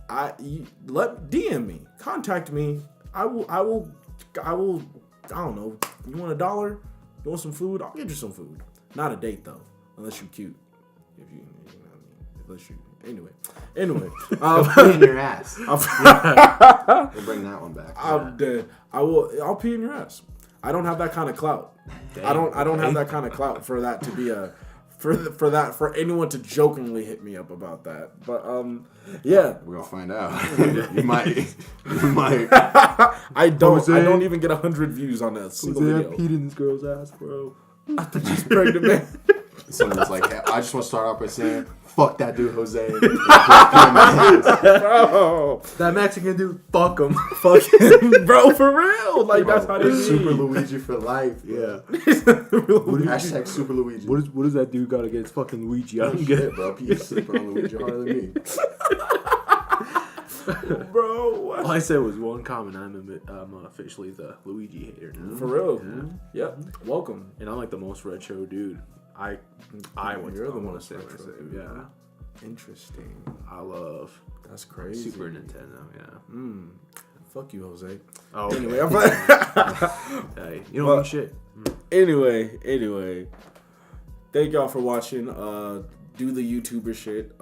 DM me, contact me. I will. I don't know. You want $1? You want some food? I'll get you some food. Not a date though, unless you're cute. If you know what I mean. Unless you. Anyway. Pee in your ass. We'll bring that one back. I'm dead. I'll pee in your ass. I don't have that kind of clout. I don't have that kind of clout for that to be a. For anyone to jokingly hit me up about that. But yeah. We're gonna find out. You might. I don't even get 100 views on that single video. I peed in this girl's ass, bro. I thought she's pregnant, man. Someone was like, hey, I just want to start off by saying, fuck that dude, Jose. Bro. That Mexican dude, fuck him. Fuck him. Bro, for real. Like, that's how they Super Luigi for life. Yeah. Hashtag Super Luigi. What does that dude got against fucking Luigi? I don't get it, bro. He's sleeping on Luigi harder than me. Bro. All I said was one comment. I'm officially the Luigi hater now. For real. Yeah. Yep. Welcome. And I'm like the most retro dude. You're the most retro dude. Yeah. Interesting. I love. That's crazy. Super Nintendo. Yeah. Fuck you, Jose. Oh. Okay. Anyway, I'm like, hey, you don't mean shit. Anyway. Thank y'all for watching. Do the YouTuber shit.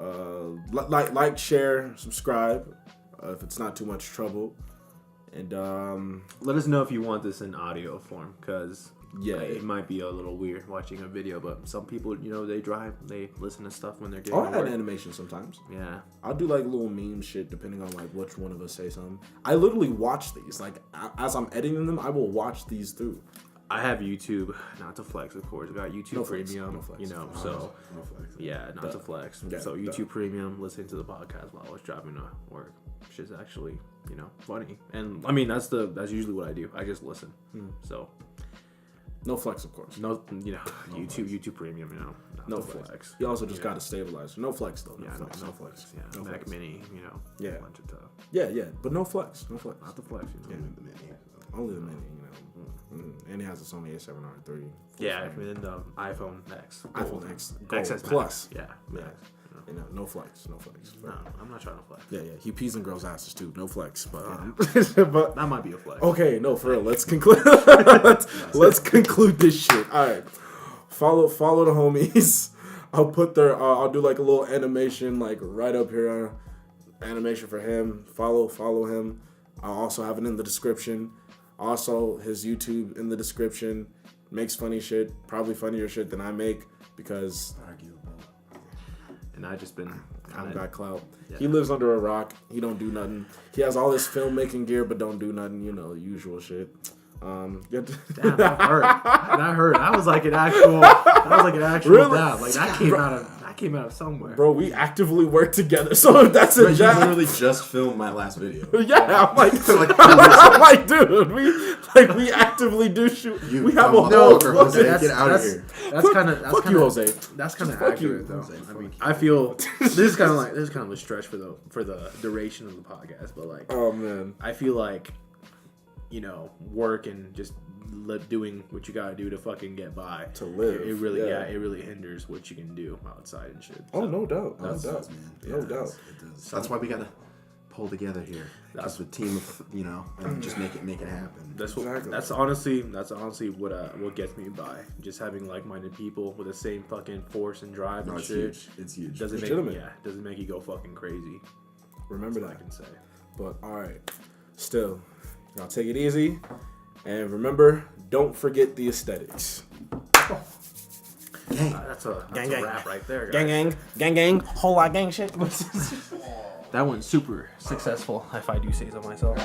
Like, share, subscribe. If it's not too much trouble. And let us know if you want this in audio form, because it might be a little weird watching a video, but some people, they drive, they listen to stuff when they're getting I'll add animation sometimes. Yeah. I'll do like little meme shit depending on like which one of us say something. I literally watch these. Like as I'm editing them, I will watch these through. I have YouTube, not to flex, of course. I got YouTube Premium, no flex. so No flex. yeah, not to flex. Yeah, so YouTube Premium, listening to the podcast while I was driving to work, which is actually, funny. And I mean, that's usually what I do. I just listen. So no flex, of course. No, YouTube Premium, not no to flex. You also just got a stabilizer. No flex though. No flex. Yeah, no Mac flex. Mini, Yeah. a bunch of stuff. Yeah, but no flex. No flex. Not the flex, Only the mini, and it has a Sony A7R III. Yeah, and then the iPhone X. iPhone X Gold. XS Plus. Max. Yeah. No flex. No, I'm not trying to flex. Yeah. He pees in girls' asses too. No flex, but but that might be a flex. Okay, no, for real. Let's conclude. let's conclude this shit. All right, follow the homies. I'll put their. I'll do like a little animation, like right up here. Animation for him. Follow him. I'll also have it in the description. Also, his YouTube in the description. Makes funny shit, probably funnier shit than I make because Arguable. And I just been I don't got clout. Yeah. He lives under a rock. He don't do nothing. He has all his filmmaking gear, but don't do nothing. Usual shit. Damn, that hurt. That was like an actual. Really? Dab. Like that came out of somewhere. Bro, we actively work together, so if that's a You jab. literally just filmed my last video. Yeah, I'm like, dude, we actively do shoot. We have a whole Jose, get out of here. That's kind of fuck you, Jose. That's kind of Fuck you, accurate though. Jose, I mean, I feel this is kind of a stretch for the duration of the podcast, but like, oh man, I feel like, work and just doing what you gotta do to fucking get by to live. It really it really hinders what you can do outside and shit. Oh, no doubt, No doubt. No doubt. It does. That's why we gotta pull together here. That's a team of and just make it happen. That's honestly what gets me by. Just having like-minded people with the same fucking force and drive and it's shit. huge. It's huge. Doesn't make you go fucking crazy. Remember That's that. I can say. But all right, still, y'all take it easy, and remember, don't forget the aesthetics. That's a wrap right there, guys. Gang, whole lot gang shit. that one's super successful, if I do say so myself.